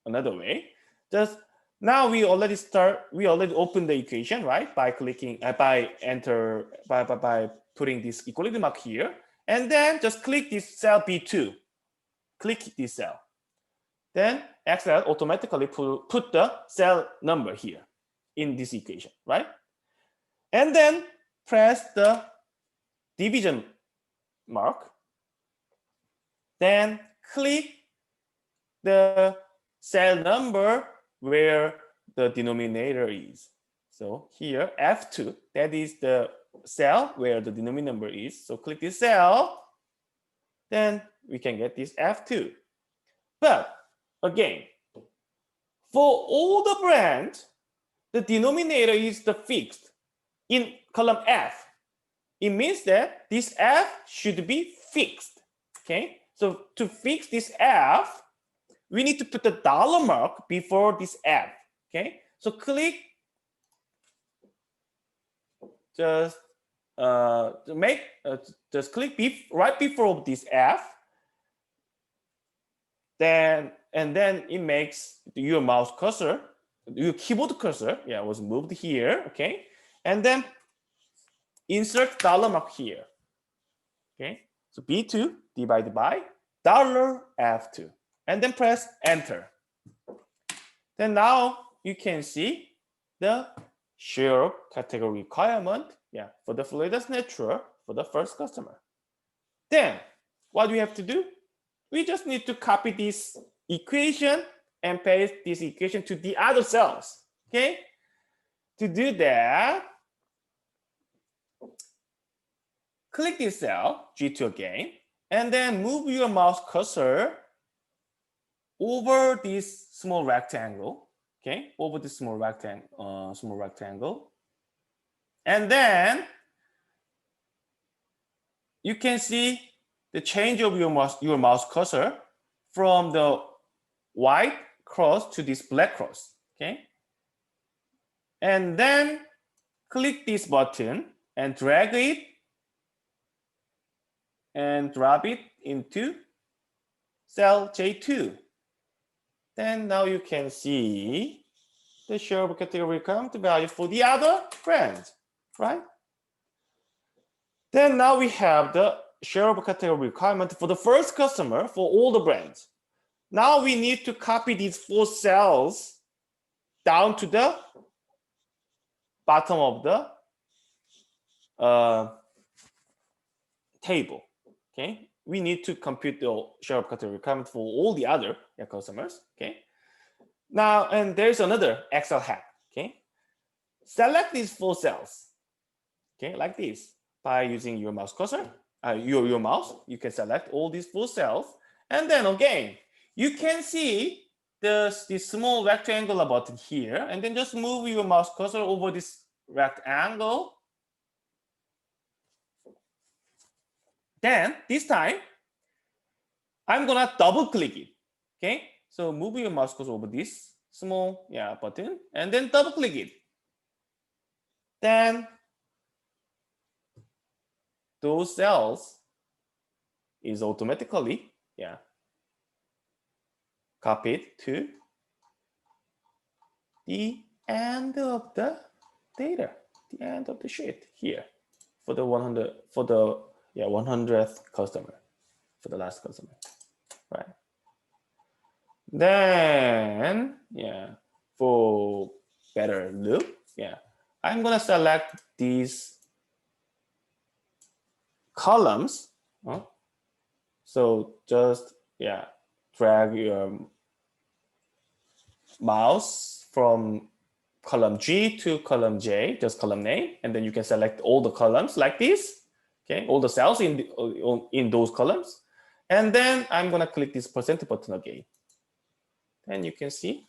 another way. Just now we already open the equation, right? By clicking by putting this equality mark here, and then just click this cell B2. Click this cell. Then Excel automatically put the cell number here in this equation, right? And then press the division mark. Then click the cell number where the denominator is. So here, F2, that is the cell where the denominator number is. So click this cell, then we can get this F2. But again, for all the brands, the denominator is the fixed in column F. It means that this F should be fixed. Okay, so to fix this F, we need to put the dollar mark before this F. Okay, so click just click right before this F. Then it makes your mouse cursor, your keyboard cursor, yeah, was moved here. Okay, and then insert dollar mark here. Okay, so B2 divided by $F2. And then press enter. Then now you can see the share category requirement, yeah, for the Florida's natural for the first customer. Then what do we have to do? We just need to copy this equation and paste this equation to the other cells. Okay. To do that, click this cell G2 again, and then move your mouse cursor over this small rectangle, okay, over this small rectangle, and then you can see the change of your mouse cursor from the white cross to this black cross, okay, and then click this button and drag it and drop it into cell J2. Then now you can see the share of category requirement value for the other brand, right? Then now we have the share of category requirement for the first customer for all the brands. Now we need to copy these 4 cells down to the bottom of the table, okay? We need to compute the share of category requirement for all the other customers, okay? Now, and there's another Excel hack, okay? Select these 4 cells, okay, like this. By using your mouse cursor, your mouse, you can select all these 4 cells. And then again, you can see this small rectangular button here, and then just move your mouse cursor over this rectangle. Then this time, I'm gonna double click it, okay? So move your mouse cursor over this small button, and then double click it. Then those cells is automatically copied to the end of the data, the end of the sheet here for the 100th customer, for the last customer, right? Then for better look, I'm gonna select these columns. So just drag your mouse from column G to column J, just column name, and then you can select all the columns like this, okay, all the cells in those columns, and then I'm gonna click this percent button again, and you can see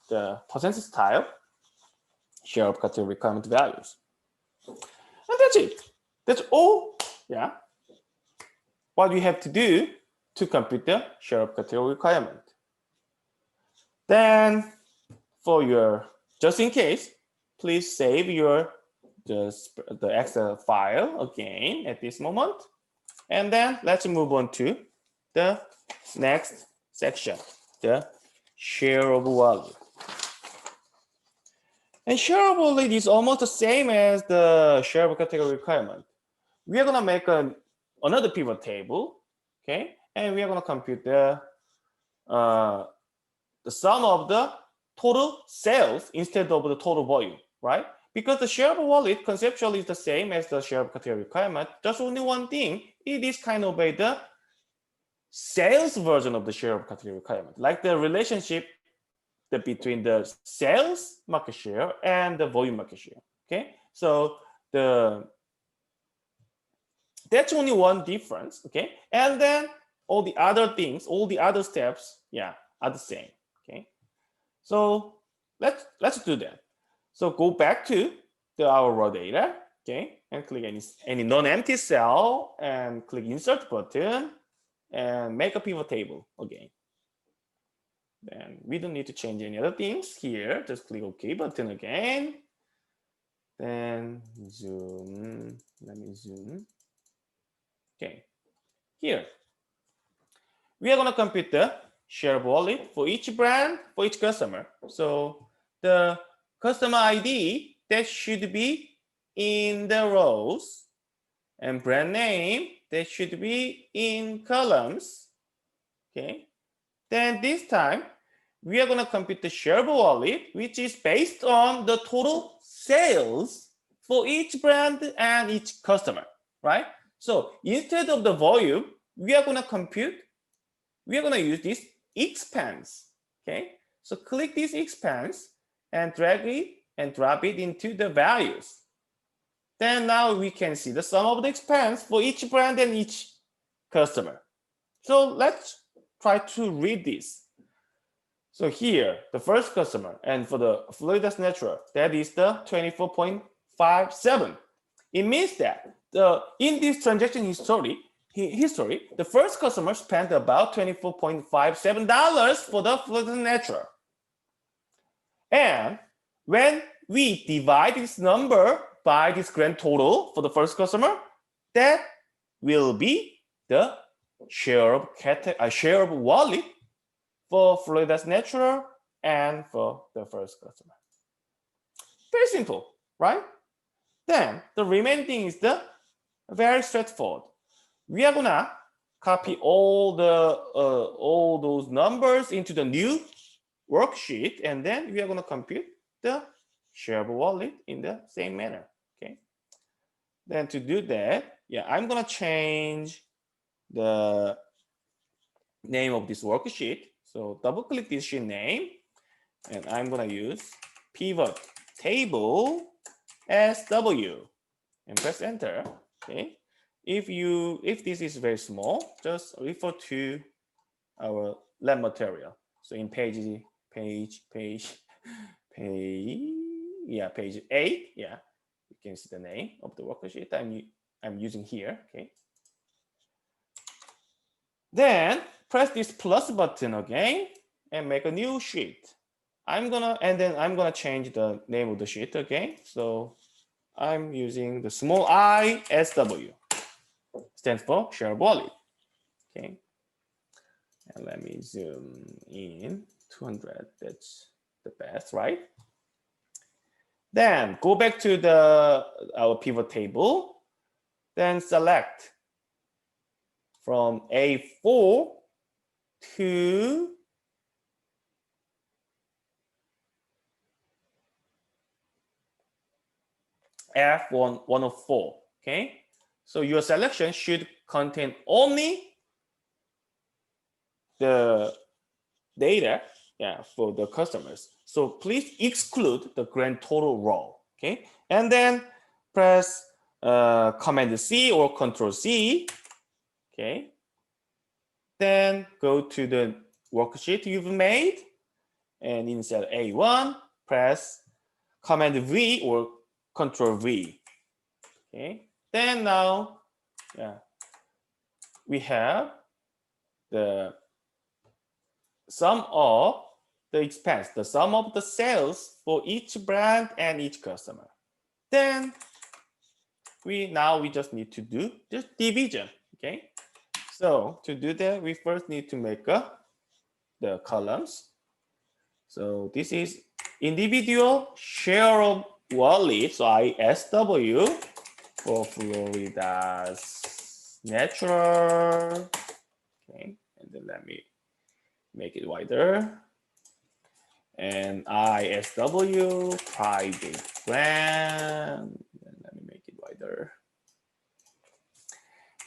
the percentage style share of category requirement values, and that's it. That's all. What we have to do to compute the share of category requirement. Then for your, just in case, please save your the Excel file again at this moment. And then let's move on to the next section, the share of wallet. And share of wallet is almost the same as the share of category requirement. We are gonna make another pivot table, okay? And we are gonna compute the sum of the total sales instead of the total volume, right? Because the share of wallet conceptually is the same as the share of category requirement. Just only one thing, it is kind of the sales version of the share of category requirement, like the relationship between the sales market share and the volume market share, okay? So that's only one difference, okay? And then all the other things, all the other steps, are the same, okay? So let's do that. So go back to our raw data, okay? And click any non-empty cell and click insert button and make a pivot table again. Then we don't need to change any other things here. Just click OK button again. Then zoom, let me zoom. Okay, here. We are gonna compute the share of wallet for each brand, for each customer. So the customer ID, that should be in the rows, and brand name, that should be in columns, okay? Then this time, we are gonna compute the share of wallet, which is based on the total sales for each brand and each customer, right? So instead of the volume, we are gonna use this expense, okay? So click this expense and drag it and drop it into the values. Then now we can see the sum of the expense for each brand and each customer, So let's try to read this. So here, the first customer, and for the Florida's Natural, that is the 24.57. It means that in this transaction history, the first customer spent about $24.57 for the Florida's Natural. And when we divide this number by this grand total for the first customer, that will be the share of wallet for Florida's Natural and for the first customer. Very simple, right? Then the remaining thing is the very straightforward. We are gonna copy all those numbers into the new worksheet, and then we are gonna compute the shareable wallet in the same manner. Okay. Then to do that, I'm gonna change the name of this worksheet. So double click this sheet name, and I'm gonna use pivot table SW and press enter. Okay. If this is very small, just refer to our lab material. So in page 8, you can see the name of the worksheet I'm using here. Okay. Then press this plus button again and make a new sheet. I'm gonna change the name of the sheet again. So I'm using the small I SW. Stands for share wallet. Okay. And let me zoom in 200. That's the best, right? Then go back to our pivot table. Then select from A4 to F104. Okay. So your selection should contain only the data for the customers. So please exclude the grand total row. Okay. And then press Command C or Control C. Okay. Then go to the worksheet you've made, and in cell A1, press Command V or Control V. Okay. Then now, we have the sum of the expense, the sum of the sales for each brand and each customer. Then we just need to do just division. Okay. So to do that, we first need to make the columns. So this is individual share of wallet. So ISW for Florida's Natural. Okay, and then let me make it wider. And ISW private brand. And let me make it wider.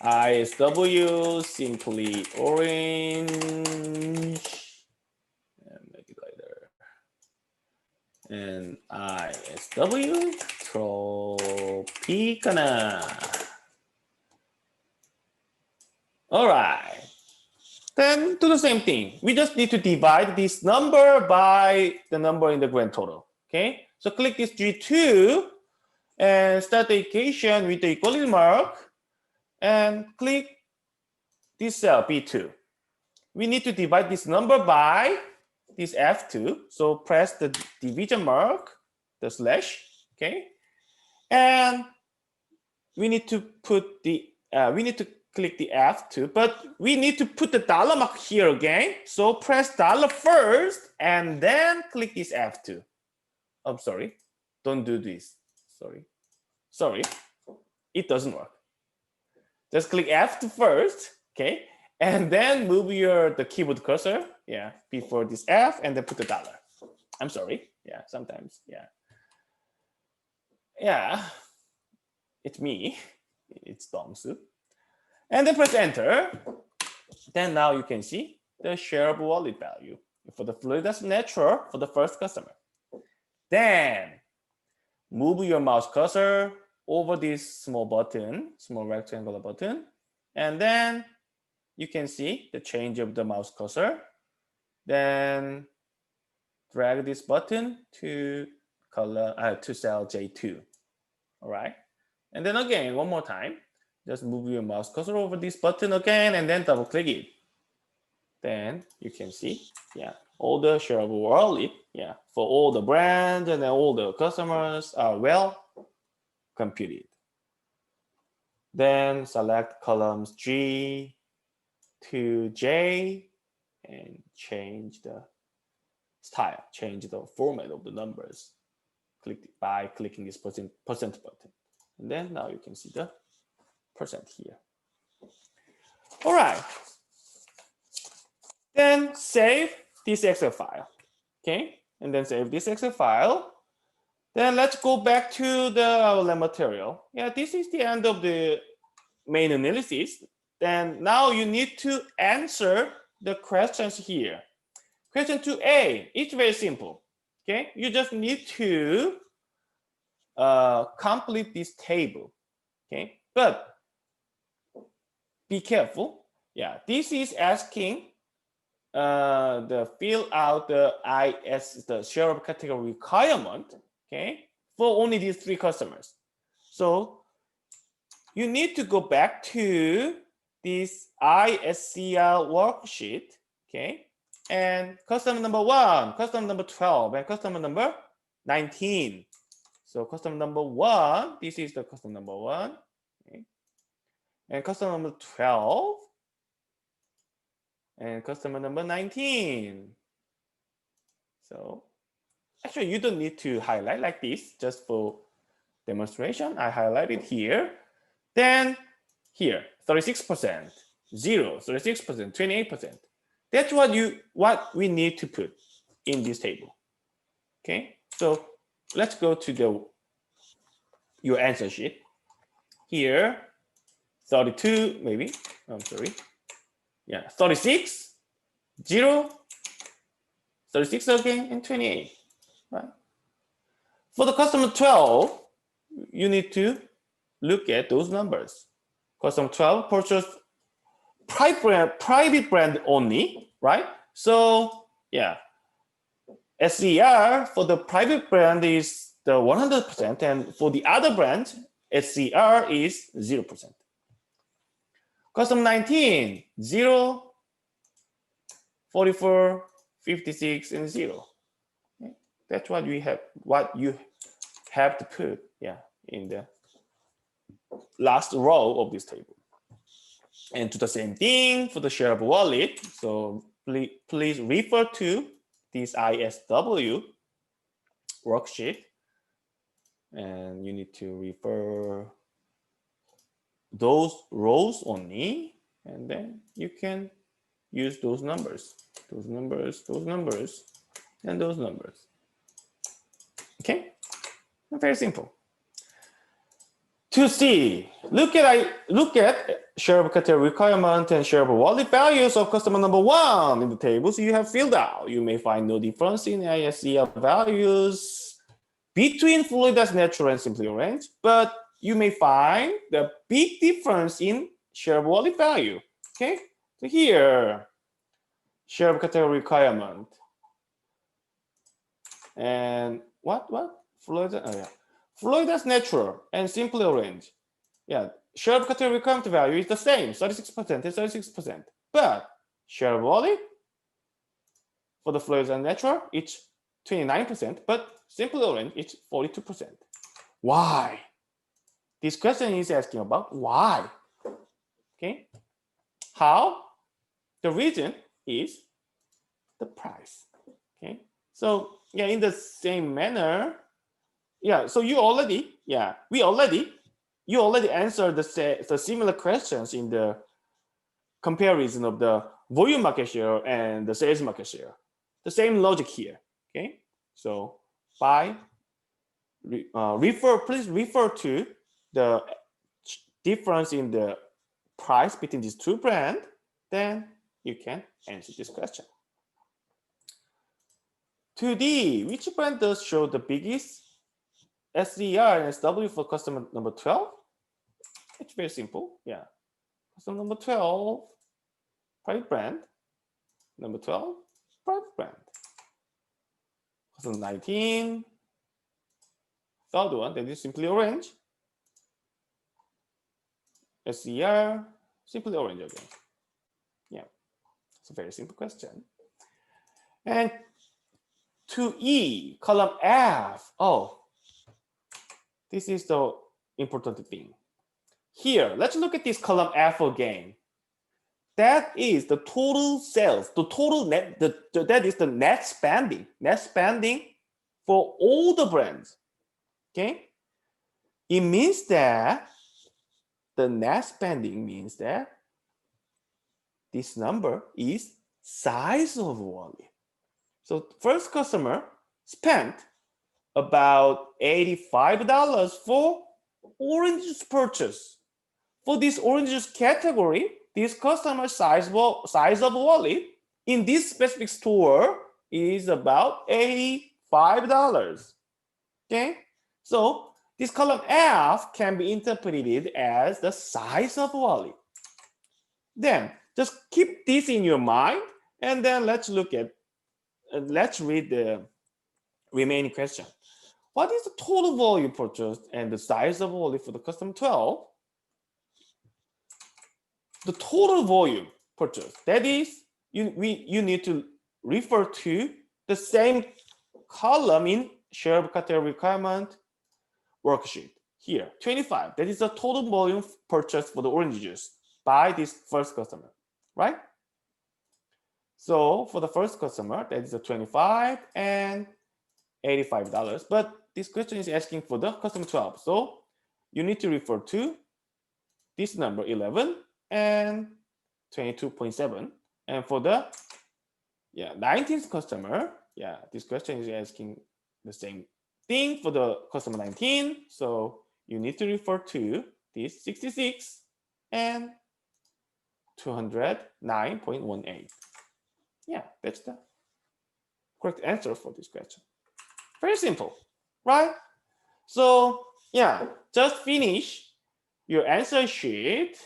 ISW simply orange. And make it wider. And ISW Tropicana. All right. Then do the same thing. We just need to divide this number by the number in the grand total. Okay. So click this G2 and start the equation with the equality mark and click this cell B2. We need to divide this number by this F2. So press the division mark, the slash. Okay. And we need to put click the F2, but we need to put the dollar mark here again. So press dollar first and then click this F2. I'm sorry, don't do this. Sorry, it doesn't work. Just click F2 first, okay? And then move the keyboard cursor, before this F and then put the dollar. I'm sorry, sometimes, it's me, it's Dongsu. And then press enter. Then now you can see the shareable wallet value for the Florida's Natural for the first customer. Then move your mouse cursor over this small rectangular button, and then you can see the change of the mouse cursor. Then drag this button to cell J2. All right. And then again, one more time, just move your mouse cursor over this button again and then double click it. Then you can see, yeah, all the shareable wallet, yeah, for all the brands and then all the customers are well computed. Then select columns G to J and change the style, change the format of the numbers by clicking this percent button. And then now you can see the percent here. All right. Then save this Excel file. Okay. And then save this Excel file. Then let's go back to our lab material. Yeah, this is the end of the main analysis. Then now you need to answer the questions here. Question 2A, it's very simple. Okay, you just need to complete this table. Okay, but be careful. Yeah, this is asking fill out the shareable category requirement. Okay, for only these 3 customers. So you need to go back to this ISCR worksheet. Okay, and customer number 1, customer number 12, and customer number 19. So customer number 1, this is the customer number 1. Okay. And customer number 12, and customer number 19. So actually, you don't need to highlight like this, just for demonstration. I highlighted here. Then here, 36%, 0, 36%, 28%. That's what we need to put in this table. Okay, so let's go to your answer sheet. Here, 32 maybe. I'm sorry. Yeah, 36, 0, 36 again, and 28. Right. For the customer 12, you need to look at those numbers. Customer 12 purchased private brand only, right? So yeah, SCR for the private brand is the 100%, and for the other brand, SCR is 0%. Customer 19, 0, 44, 56, and 0. Okay. That's what you have to put, yeah, in the last row of this table. And do the same thing for the shareable wallet. So please refer to this ISW worksheet, and you need to refer those rows only, and then you can use those numbers, and those numbers. Okay, very simple. To see, look at shareable category requirement and shareable wallet values of customer number 1 in the tables you have filled out. You may find no difference in ISCR values between Florida's natural and simply arranged, but you may find the big difference in shareable wallet value. Okay, so here, shareable category requirement, and what Florida? Oh yeah. Florida's natural and simply arranged. Yeah, shareable category requirement value is the same, 36% and 36%. But shareable wallet for the Florida natural, it's 29%, but simply arranged, it's 42%. Why? This question is asking about why. Okay. How? The reason is the price. Okay. So yeah, in the same manner, yeah, so you already answered the similar questions in the comparison of the volume market share and the sales market share. The same logic here. Okay, so please refer to the difference in the price between these 2 brands, then you can answer this question. 2D, which brand does show the biggest SCR and SW for customer number 12? It's very simple. Yeah, customer number 12. private brand. Number 12, private brand. So 19, third one, that is simply orange. SER, simply orange again. Yeah, it's a very simple question. And 2E, column F. Oh, this is the important thing. Here, let's look at this column F again. That is the total sales, the total net, that is the net spending for all the brands. Okay? It means that the net spending means that this number is size of wallet. So first customer spent about $85 for orange juice purchase. For this orange juice category, this customer size of wallet in this specific store is about $85. Okay, so this column F can be interpreted as the size of wallet. Then just keep this in your mind, and then let's read the remaining question. What is the total volume purchased and the size of wallet for the customer 12? The total volume purchased, that is, you need to refer to the same column in share category requirement worksheet. Here, 25, that is the total volume purchased for the orange juice by this first customer, right? So for the first customer, that is a 25 and $85. But this question is asking for the customer 12. So you need to refer to this number 11 and 22.7. And for the 19th customer, this question is asking the same thing for the customer 19. So you need to refer to this 66 and 209.18. Yeah, that's the correct answer for this question. Very simple, right? So just finish your answer sheet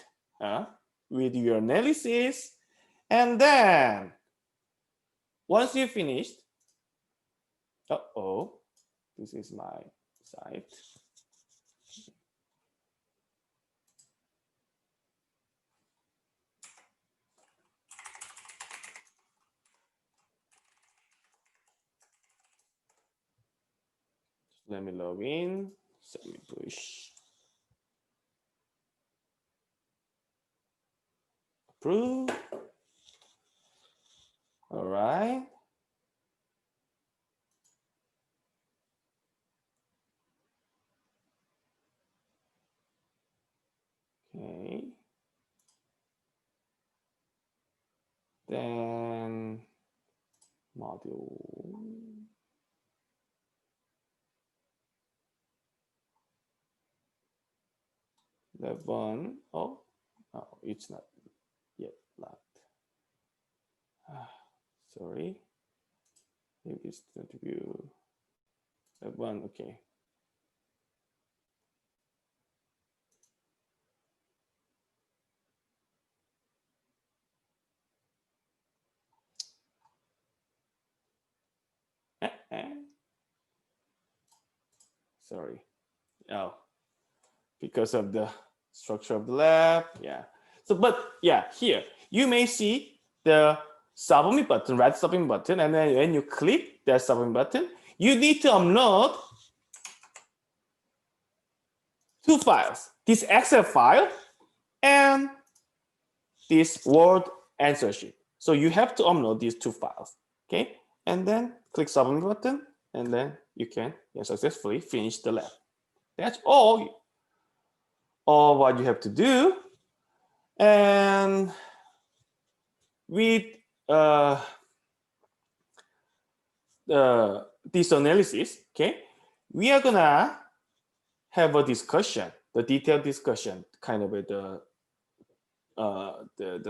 with your analysis, and then once you finished, this is my site. Let me log in. Let me push approve. All right. Okay. Then module. Lab1. Oh, it's not yet locked. Sorry. Maybe it's not view. Lab1. Okay. Sorry. Oh, because of the structure of the lab. So, but here you may see the submit button, red submit button, and then when you click that submit button, you need to upload two files: this Excel file and this Word answer sheet. So you have to upload these two files, okay? And then click submit button, and then you can successfully finish the lab. That's all what you have to do. And with this analysis, okay, we are gonna have a discussion, the detailed discussion, kind of with the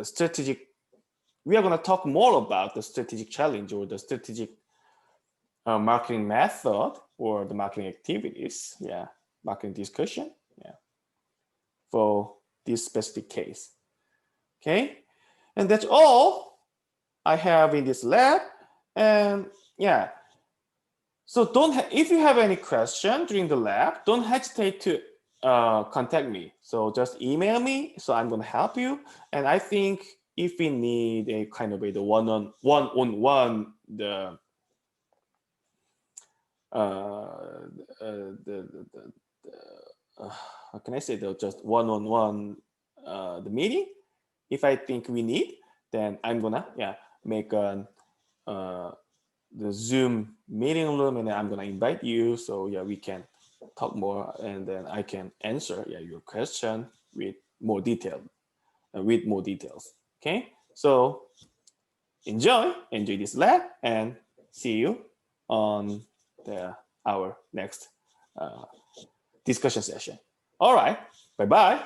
strategic. We are gonna talk more about the strategic challenge or the strategic marketing method or the marketing activities, marketing discussion, for this specific case. Okay, And that's all I have in this lab. And yeah, so if you have any question during the lab, don't hesitate to contact me. So just email me. So I'm going to help you. And I think if we need a kind of the one-on-one, how can I say though, just one-on-one the meeting. If I think we need, then I'm gonna make the Zoom meeting room, and then I'm gonna invite you. So we can talk more, and then I can answer your question with more details. Okay, so enjoy this lab, and see you on our next discussion session. All right, bye bye.